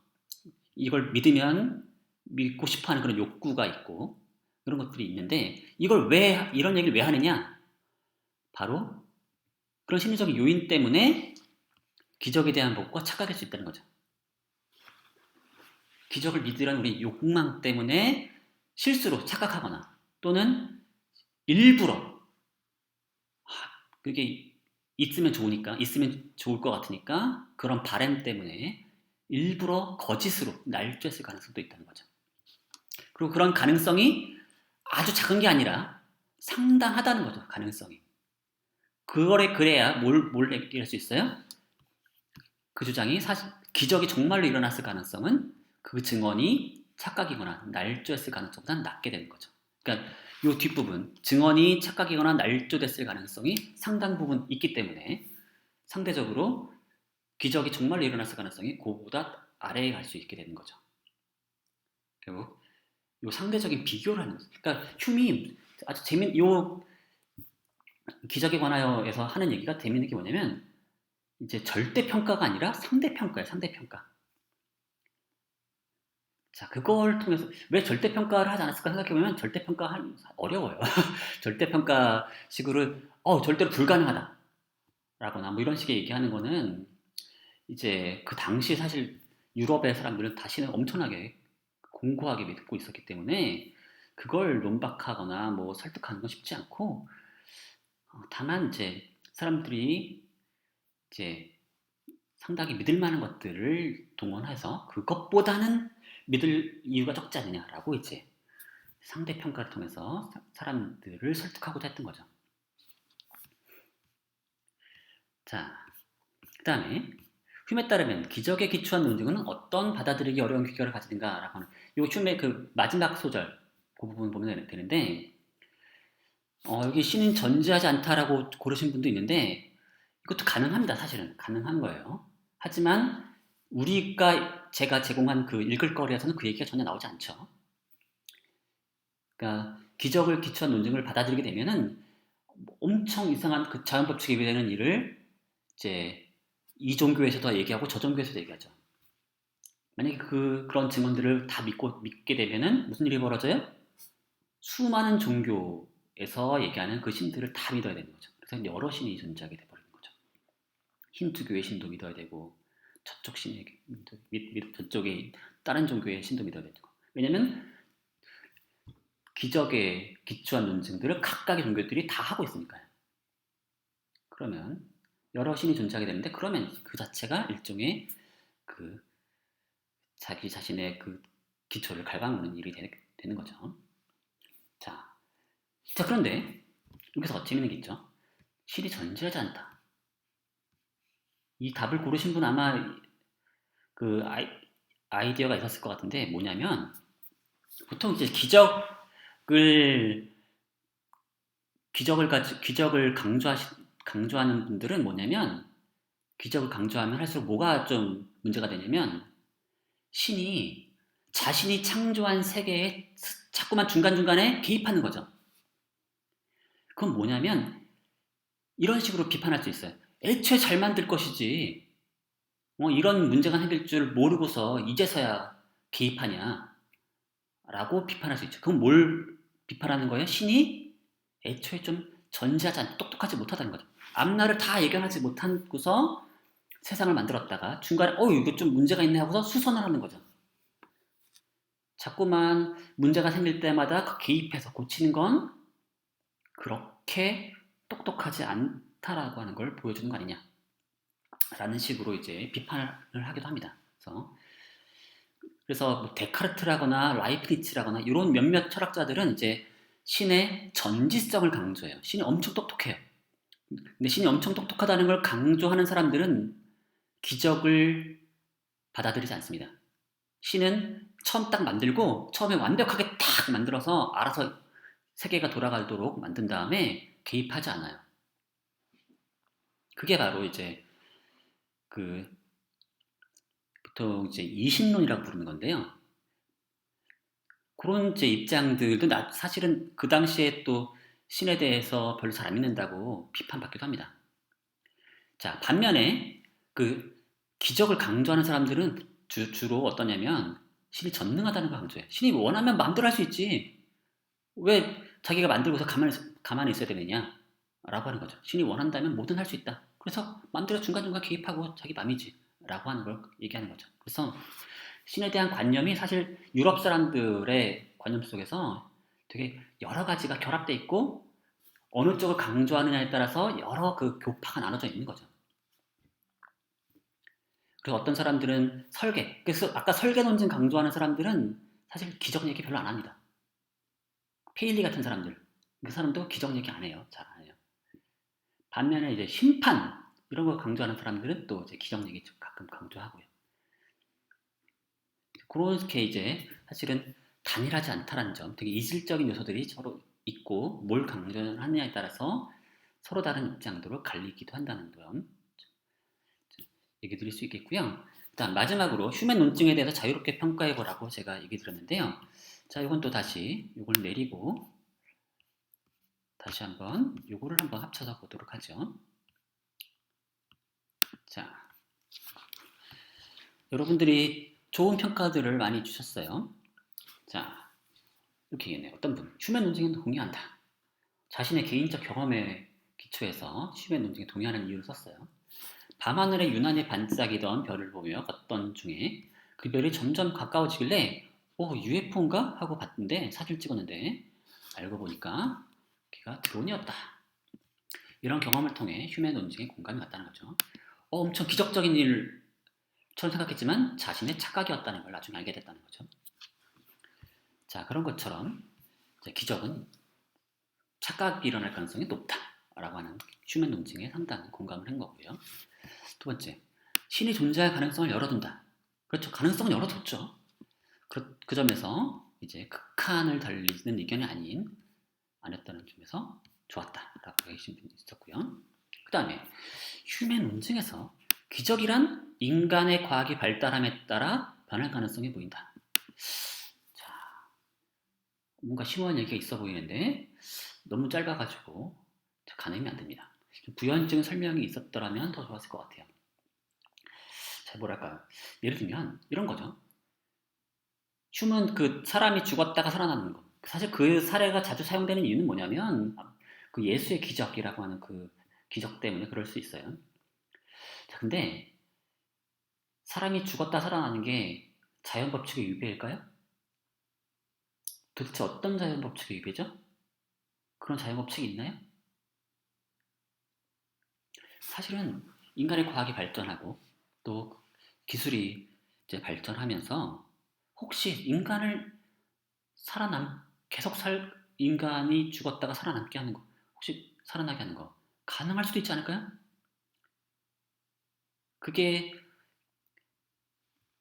이걸 믿으면 믿고 싶어하는 그런 욕구가 있고 그런 것들이 있는데 이런 얘기를 왜 하느냐? 바로 그런 심리적인 요인 때문에 기적에 대한 법과 착각할 수 있다는 거죠. 기적을 믿으려는 우리 욕망 때문에 실수로 착각하거나 또는 일부러 그게 있으면 좋을 것 같으니까 그런 바램 때문에 일부러 거짓으로 날조했을 가능성도 있다는 거죠. 그리고 그런 가능성이 아주 작은 게 아니라 상당하다는 거죠. 가능성이. 그래야 뭘 얘기할 수 있어요? 그 주장이 사실 기적이 정말로 일어났을 가능성은 그 증언이 착각이거나 날조했을 가능성보다는 낮게 되는 거죠. 그러니까 이 뒷부분 증언이 착각이거나 날조됐을 가능성이 상당 부분 있기 때문에 상대적으로 기적이 정말로 일어났을 가능성이 그보다 아래에 갈 수 있게 되는 거죠. 결국 이 상대적인 비교를 하는 거죠. 그러니까 흉이 아주 요 기적에 관하여에서 하는 얘기가 재밌는 게 뭐냐면 이제 절대평가가 아니라 상대평가예요. 상대평가. 자, 그걸 통해서 왜 절대평가를 하지 않았을까 생각해보면 어려워요. 절대평가식으로 절대로 불가능하다 라거나 뭐 이런 식의 얘기하는 거는 이제 그 당시 사실 유럽의 사람들은 다시는 엄청나게 공고하게 믿고 있었기 때문에 그걸 논박하거나 뭐 설득하는 건 쉽지 않고 다만 이제 사람들이 이제 상당히 믿을 만한 것들을 동원해서 그것보다는 믿을 이유가 적지 않느냐라고 이제 상대평가를 통해서 사람들을 설득하고자 했던 거죠. 자, 그 다음에 흉에 따르면 기적에 기초한 논증은 어떤 받아들이기 어려운 귀결을 가지는가라고 하는 이 흉의 그 마지막 소절 그 부분 보면 되는데 여기 신은 존재하지 않다라고 고르신 분도 있는데 이것도 가능합니다. 사실은 가능한 거예요. 하지만 제가 제공한 그 읽을 거리에서는 그 얘기가 전혀 나오지 않죠. 그러니까 기적을 기초한 논증을 받아들이게 되면은 엄청 이상한 그 자연 법칙에 위배되는 일을 이제 이 종교에서도 얘기하고 저 종교에서도 얘기하죠. 만약에 그런 증언들을 다 믿게 되면은 무슨 일이 벌어져요? 수많은 종교에서 얘기하는 그 신들을 다 믿어야 되는 거죠. 그래서 여러 신이 존재하게 돼버리는 거죠. 힌두교의 신도 믿어야 되고 저쪽 신의 저쪽에 다른 종교의 신도 믿어야 되고 왜냐면 기적에 기초한 논증들을 각각의 종교들이 다 하고 있으니까요. 그러면 여러 신이 존재하게 되는데 그러면 그 자체가 일종의 그 자기 자신의 그 기초를 갉아먹는 일이 되는 거죠. 자, 그런데 여기서 재밌는 게 있죠. 신이 존재하지 않다. 이 답을 고르신 분 아마 그 아이디어가 있었을 것 같은데 뭐냐면 보통 이제 기적을 강조하는 분들은 뭐냐면 기적을 강조하면 할수록 뭐가 좀 문제가 되냐면 신이 자신이 창조한 세계에 자꾸만 중간중간에 개입하는 거죠. 그건 뭐냐면 이런 식으로 비판할 수 있어요. 애초에 잘 만들 것이지 이런 문제가 생길 줄 모르고서 이제서야 개입하냐 라고 비판할 수 있죠. 그럼 뭘 비판하는 거예요? 신이 애초에 좀 전지하지 않고 똑똑하지 못하다는 거죠. 앞날을 다 예견하지 못하고서 세상을 만들었다가 중간에 이거 좀 문제가 있네 하고서 수선을 하는 거죠. 자꾸만 문제가 생길 때마다 개입해서 고치는 건 그렇게 똑똑하지 않다라고 하는 걸 보여주는 거 아니냐 라는 식으로 이제 비판을 하기도 합니다. 그래서 뭐 데카르트라거나 라이프니츠라거나 이런 몇몇 철학자들은 이제 신의 전지성을 강조해요. 신이 엄청 똑똑해요. 근데 신이 엄청 똑똑하다는 걸 강조하는 사람들은 기적을 받아들이지 않습니다. 신은 처음 딱 만들고 처음에 완벽하게 딱 만들어서 알아서 세계가 돌아가도록 만든 다음에 개입하지 않아요. 그게 바로 이제 그 보통 이제 이신론이라고 부르는 건데요. 그런 이제 입장들도 사실은 그 당시에 또 신에 대해서 별로 잘 안 믿는다고 비판받기도 합니다. 자, 반면에 그 기적을 강조하는 사람들은 주로 어떠냐면 신이 전능하다는 걸 강조해요. 신이 원하면 마음대로 할 수 있지. 왜 자기가 만들고서 가만히 있어야 되느냐? 라고 하는 거죠. 신이 원한다면 뭐든 할 수 있다. 그래서 마음대로 중간중간 개입하고 자기 맘이지. 라고 하는 걸 얘기하는 거죠. 그래서 신에 대한 관념이 사실 유럽 사람들의 관념 속에서 되게 여러 가지가 결합되어 있고 어느 쪽을 강조하느냐에 따라서 여러 그 교파가 나눠져 있는 거죠. 그래서 어떤 사람들은 그래서 아까 설계 논증 강조하는 사람들은 사실 기적 얘기 별로 안 합니다. 페일리 같은 사람들, 그 사람도 기적 얘기 안 해요. 잘 안 해요. 반면에 이제 심판 이런 거 강조하는 사람들은 또 이제 기적 얘기 좀 가끔 강조하고요. 그렇게 이제 사실은 단일하지 않다라는 점, 되게 이질적인 요소들이 서로 있고 뭘 강조하느냐에 따라서 서로 다른 입장도로 갈리기도 한다는 점 얘기 드릴 수 있겠고요. 일단 마지막으로 휴면 논증에 대해서 자유롭게 평가해보라고 제가 얘기 드렸는데요. 자, 이건 또 다시 이걸 내리고 다시 한번 이거를 한번 합쳐서 보도록 하죠. 자, 여러분들이 좋은 평가들을 많이 주셨어요. 자, 이렇게 얘기했네요. 어떤 분, 휴면 논증에 동의한다. 자신의 개인적 경험에 기초해서 휴면 논증에 동의하는 이유를 썼어요. 밤하늘에 유난히 반짝이던 별을 보며 걷던 중에 그 별이 점점 가까워지길래 UFO인가? 하고 봤는데 사진 찍었는데 알고 보니까 걔가 드론이었다. 이런 경험을 통해 휴면 논증에 공감이 갔다는 거죠. 엄청 기적적인 일처럼 생각했지만 자신의 착각이었다는 걸 나중에 알게 됐다는 거죠. 자, 그런 것처럼 기적은 착각이 일어날 가능성이 높다라고 하는 휴면 논증에 상당히 공감을 한 거고요. 두 번째, 신이 존재할 가능성을 열어둔다. 그렇죠. 가능성을 열어뒀죠. 그 점에서 이제 극한을 달리는 의견이 아니었다는 점에서 좋았다라고 계신 분이 있었고요. 그 다음에 휴면 논증에서 기적이란 인간의 과학이 발달함에 따라 변할 가능성이 보인다. 자, 뭔가 심오한 얘기가 있어 보이는데 너무 짧아가지고 가늠이 안 됩니다. 부연증 설명이 있었더라면 더 좋았을 것 같아요. 자, 뭐랄까요. 예를 들면 이런 거죠. 휴먼 사람이 죽었다가 살아나는 거. 사실 그 사례가 자주 사용되는 이유는 뭐냐면 그 예수의 기적이라고 하는 그 기적 때문에 그럴 수 있어요. 자, 근데 사람이 죽었다 살아나는 게 자연 법칙의 위배일까요? 도대체 어떤 자연 법칙의 위배죠? 그런 자연 법칙이 있나요? 사실은 인간의 과학이 발전하고 또 기술이 이제 발전하면서 혹시 인간이 죽었다가 살아남게 하는 거, 혹시 살아나게 하는 거 가능할 수도 있지 않을까요? 그게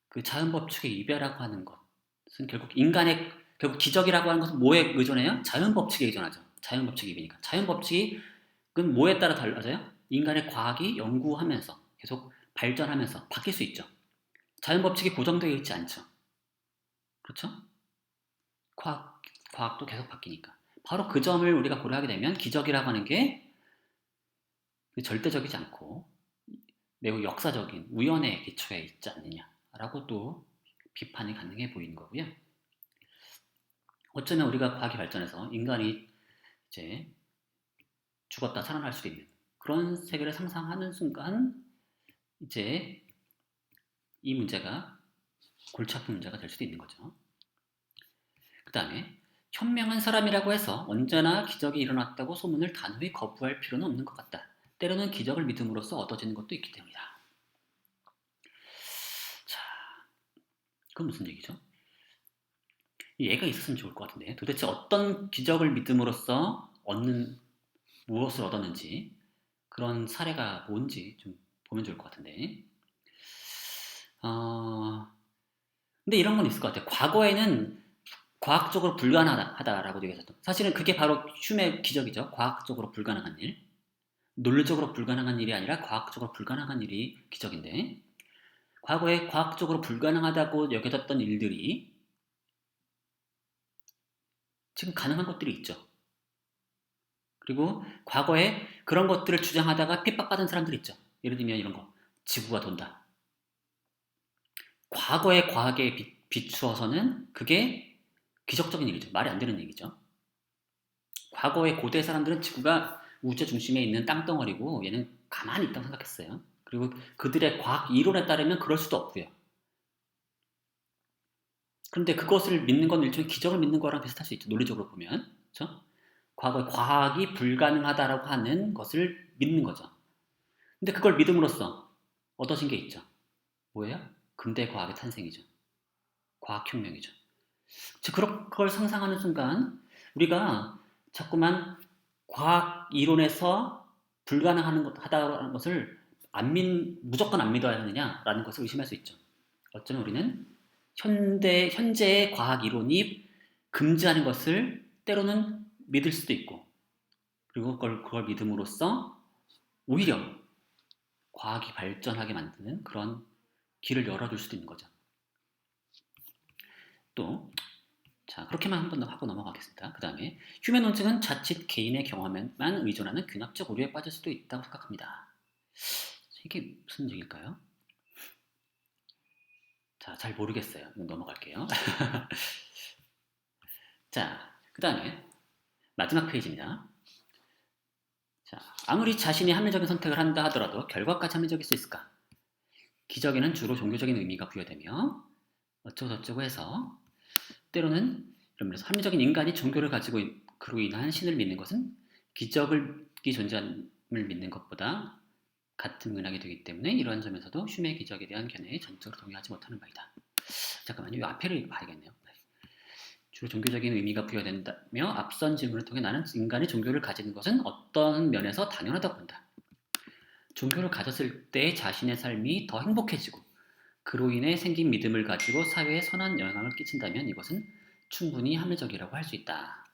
그 자연 법칙의 위배라고 하는 것은 결국 기적이라고 하는 것은 뭐에 의존해요? 자연 법칙에 의존하죠. 자연 법칙의 위배니까. 자연 법칙은 뭐에 따라 달라져요? 인간의 과학이 연구하면서 계속 발전하면서 바뀔 수 있죠. 자연 법칙이 고정되어 있지 않죠. 그렇죠? 과학도 계속 바뀌니까. 바로 그 점을 우리가 고려하게 되면 기적이라고 하는 게 절대적이지 않고 매우 역사적인 우연의 기초에 있지 않느냐라고 또 비판이 가능해 보이는 거고요. 어쩌면 우리가 과학이 발전해서 인간이 이제 죽었다 살아날 수도 있는 그런 세계를 상상하는 순간 이제 이 문제가 골치 아픈 문제가 될 수도 있는 거죠. 그 다음에 현명한 사람이라고 해서 언제나 기적이 일어났다고 소문을 단호히 거부할 필요는 없는 것 같다. 때로는 기적을 믿음으로써 얻어지는 것도 있기 때문이다. 자, 그건 무슨 얘기죠? 얘가 있었으면 좋을 것 같은데 도대체 어떤 기적을 믿음으로써 무엇을 얻었는지 그런 사례가 뭔지 좀 보면 좋을 것 같은데 근데 이런 건 있을 것 같아요. 과거에는 과학적으로 불가능하다라고 얘기했었죠. 사실은 그게 바로 흉의 기적이죠. 과학적으로 불가능한 일. 논리적으로 불가능한 일이 아니라 과학적으로 불가능한 일이 기적인데 과거에 과학적으로 불가능하다고 여겨졌던 일들이 지금 가능한 것들이 있죠. 그리고 과거에 그런 것들을 주장하다가 핍박받은 사람들이 있죠. 예를 들면 이런 거. 지구가 돈다. 과거의 과학에 비추어서는 그게 기적적인 일이죠. 말이 안 되는 얘기죠. 과거의 고대 사람들은 지구가 우주 중심에 있는 땅덩어리고 얘는 가만히 있다고 생각했어요. 그리고 그들의 과학 이론에 따르면 그럴 수도 없고요. 그런데 그것을 믿는 건 일종의 기적을 믿는 거랑 비슷할 수 있죠. 논리적으로 보면. 그렇죠? 과거에 과학이 불가능하다라고 하는 것을 믿는 거죠. 근데 그걸 믿음으로써 얻어진 게 있죠. 뭐예요? 근대 과학의 탄생이죠. 과학혁명이죠. 그런 걸 상상하는 순간 우리가 자꾸만 과학 이론에서 불가능하다는 것을 무조건 안 믿어야 하느냐라는 것을 의심할 수 있죠. 어쩌면 우리는 현재의 과학 이론이 금지하는 것을 때로는 믿을 수도 있고 그리고 그걸 믿음으로써 오히려 과학이 발전하게 만드는 그런 길을 열어줄 수도 있는 거죠. 또 자, 그렇게만 한 번 더 하고 넘어가겠습니다. 그 다음에 휴메논증은 자칫 개인의 경험에만 의존하는 균합적 오류에 빠질 수도 있다고 생각합니다. 이게 무슨 얘기일까요? 자, 잘 모르겠어요. 넘어갈게요. 자, 그 다음에 마지막 페이지입니다. 자, 아무리 자신이 합리적인 선택을 한다 하더라도 결과까지 합리적일 수 있을까? 기적에는 주로 종교적인 의미가 부여되며 어쩌고저쩌고 해서 때로는 이런 면에서 합리적인 인간이 종교를 가지고 그로 인한 신을 믿는 것은 기적이 존재함을 믿는 것보다 같은 맥락이 되기 때문에 이러한 점에서도 흉의 기적에 대한 견해에 전적으로 동의하지 못하는 바이다. 잠깐만요. 이 앞에를 봐야겠네요. 주로 종교적인 의미가 부여된다며 앞선 질문을 통해 나는 인간이 종교를 가지는 것은 어떤 면에서 당연하다고 본다. 종교를 가졌을 때 자신의 삶이 더 행복해지고 그로 인해 생긴 믿음을 가지고 사회에 선한 영향을 끼친다면 이것은 충분히 합리적이라고 할 수 있다.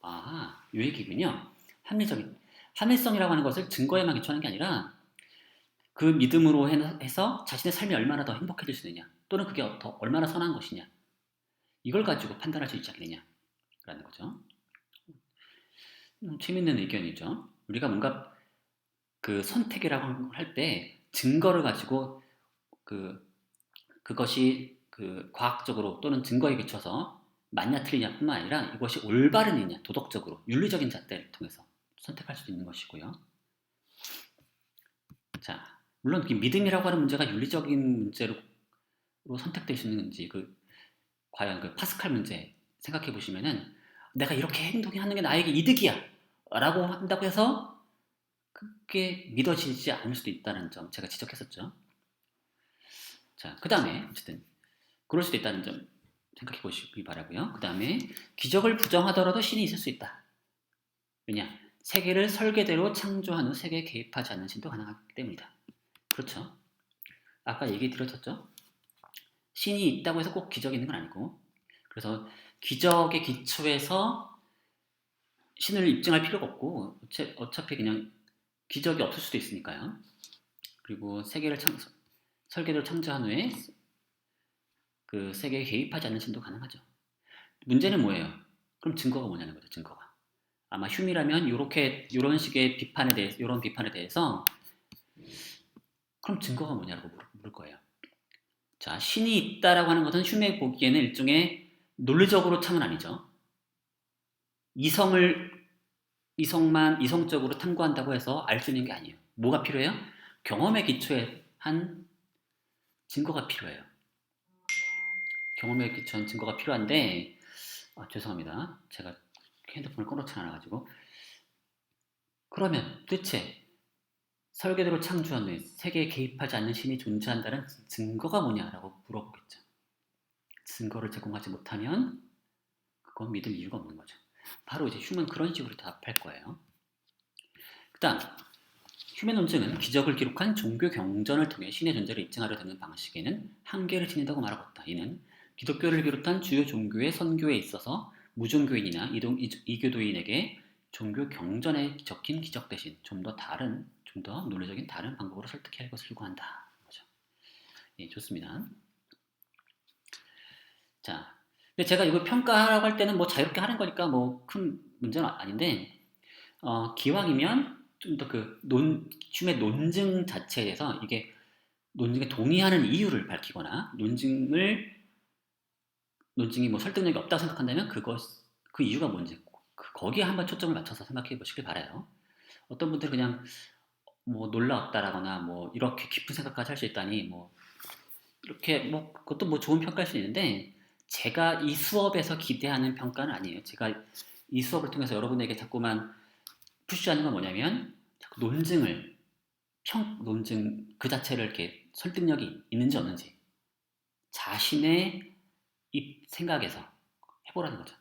아, 이 얘기군요. 합리성이라고 하는 것을 증거에만 기초하는 게 아니라 그 믿음으로 해서 자신의 삶이 얼마나 더 행복해질 수 있느냐 또는 그게 얼마나 선한 것이냐 이걸 가지고 판단할 수 있지 않겠느냐 라는 거죠. 재밌는 의견이죠. 우리가 뭔가 그 선택이라고 할 때 증거를 가지고 그것이 그 과학적으로 또는 증거에 비춰서 맞냐 틀리냐뿐만 아니라 이것이 올바르느냐 도덕적으로 윤리적인 잣대를 통해서 선택할 수도 있는 것이고요. 자, 물론 믿음이라고 하는 문제가 윤리적인 문제로 선택될 수 있는지 과연 그 파스칼 문제 생각해 보시면은 내가 이렇게 행동하는 게 나에게 이득이야 라고 한다고 해서 그게 믿어지지 않을 수도 있다는 점 제가 지적했었죠. 자, 그 다음에 어쨌든 그럴 수도 있다는 점 생각해 보시기 바라고요. 그 다음에 기적을 부정하더라도 신이 있을 수 있다. 왜냐? 세계를 설계대로 창조한 후 세계에 개입하지 않는 신도 가능하기 때문이다. 그렇죠. 아까 얘기 드렸었죠. 신이 있다고 해서 꼭 기적이 있는 건 아니고 그래서 기적의 기초에서 신을 입증할 필요가 없고 어차피 그냥 기적이 없을 수도 있으니까요. 그리고 세계를 설계대로 창조한 후에 그 세계에 개입하지 않는 신도 가능하죠. 문제는 뭐예요? 그럼 증거가 뭐냐는 거죠. 증거가. 아마 휴미라면 이런 식의 이런 비판에 대해서 그럼 증거가 뭐냐고 물을 거예요. 자, 신이 있다라고 하는 것은 휴메 보기에는 일종의 논리적으로 참은 아니죠. 이성적으로 탐구한다고 해서 알 수 있는 게 아니에요. 뭐가 필요해요? 경험에 기초한 증거가 필요해요. 경험에 기초한 증거가 필요한데, 죄송합니다. 제가 핸드폰을 꺼놓지 않아가지고. 그러면 도대체 설계도를 창조한 후에 세계에 개입하지 않는 신이 존재한다는 증거가 뭐냐라고 물어보겠죠. 증거를 제공하지 못하면 그건 믿을 이유가 없는 거죠. 바로 이제 휴먼 그런 식으로 답할 거예요. 그 다음, 휴먼 논증은 기적을 기록한 종교 경전을 통해 신의 존재를 입증하려 드는 방식에는 한계를 지닌다고 말하고 있다. 이는 기독교를 비롯한 주요 종교의 선교에 있어서 무종교인이나 이교도인에게 종교 경전에 적힌 기적 대신 좀 더 논리적인 다른 방법으로 설득해야 할 것을 요구한다. 예, 좋습니다. 자, 근데 제가 이거 평가하라고 할 때는 뭐 자유롭게 하는 거니까 뭐 큰 문제는 아닌데, 기왕이면 좀 더 춤의 논증 자체에 대해서 이게 논증에 동의하는 이유를 밝히거나 논증이 뭐 설득력이 없다고 생각한다면 그 이유가 뭔지 거기에 한번 초점을 맞춰서 생각해 보시길 바라요. 어떤 분들은 그냥 뭐 놀라웠다라거나 뭐 이렇게 깊은 생각까지 할 수 있다니 뭐 이렇게 뭐 그것도 뭐 좋은 평가일 수 있는데 제가 이 수업에서 기대하는 평가는 아니에요. 제가 이 수업을 통해서 여러분에게 자꾸만 푸시하는 건 뭐냐면 자꾸 논증 그 자체를 이렇게 설득력이 있는지 없는지 자신의 이 생각에서 해보라는 거죠.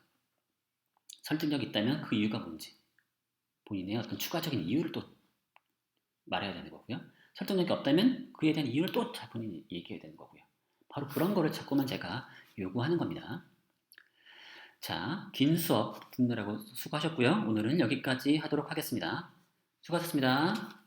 설득력이 있다면 그 이유가 뭔지 본인의 어떤 추가적인 이유를 또 말해야 되는 거고요. 설득력이 없다면 그에 대한 이유를 또 본인이 얘기해야 되는 거고요. 바로 그런 거를 자꾸만 제가 요구하는 겁니다. 자, 긴 수업 듣느라고 수고하셨고요. 오늘은 여기까지 하도록 하겠습니다. 수고하셨습니다.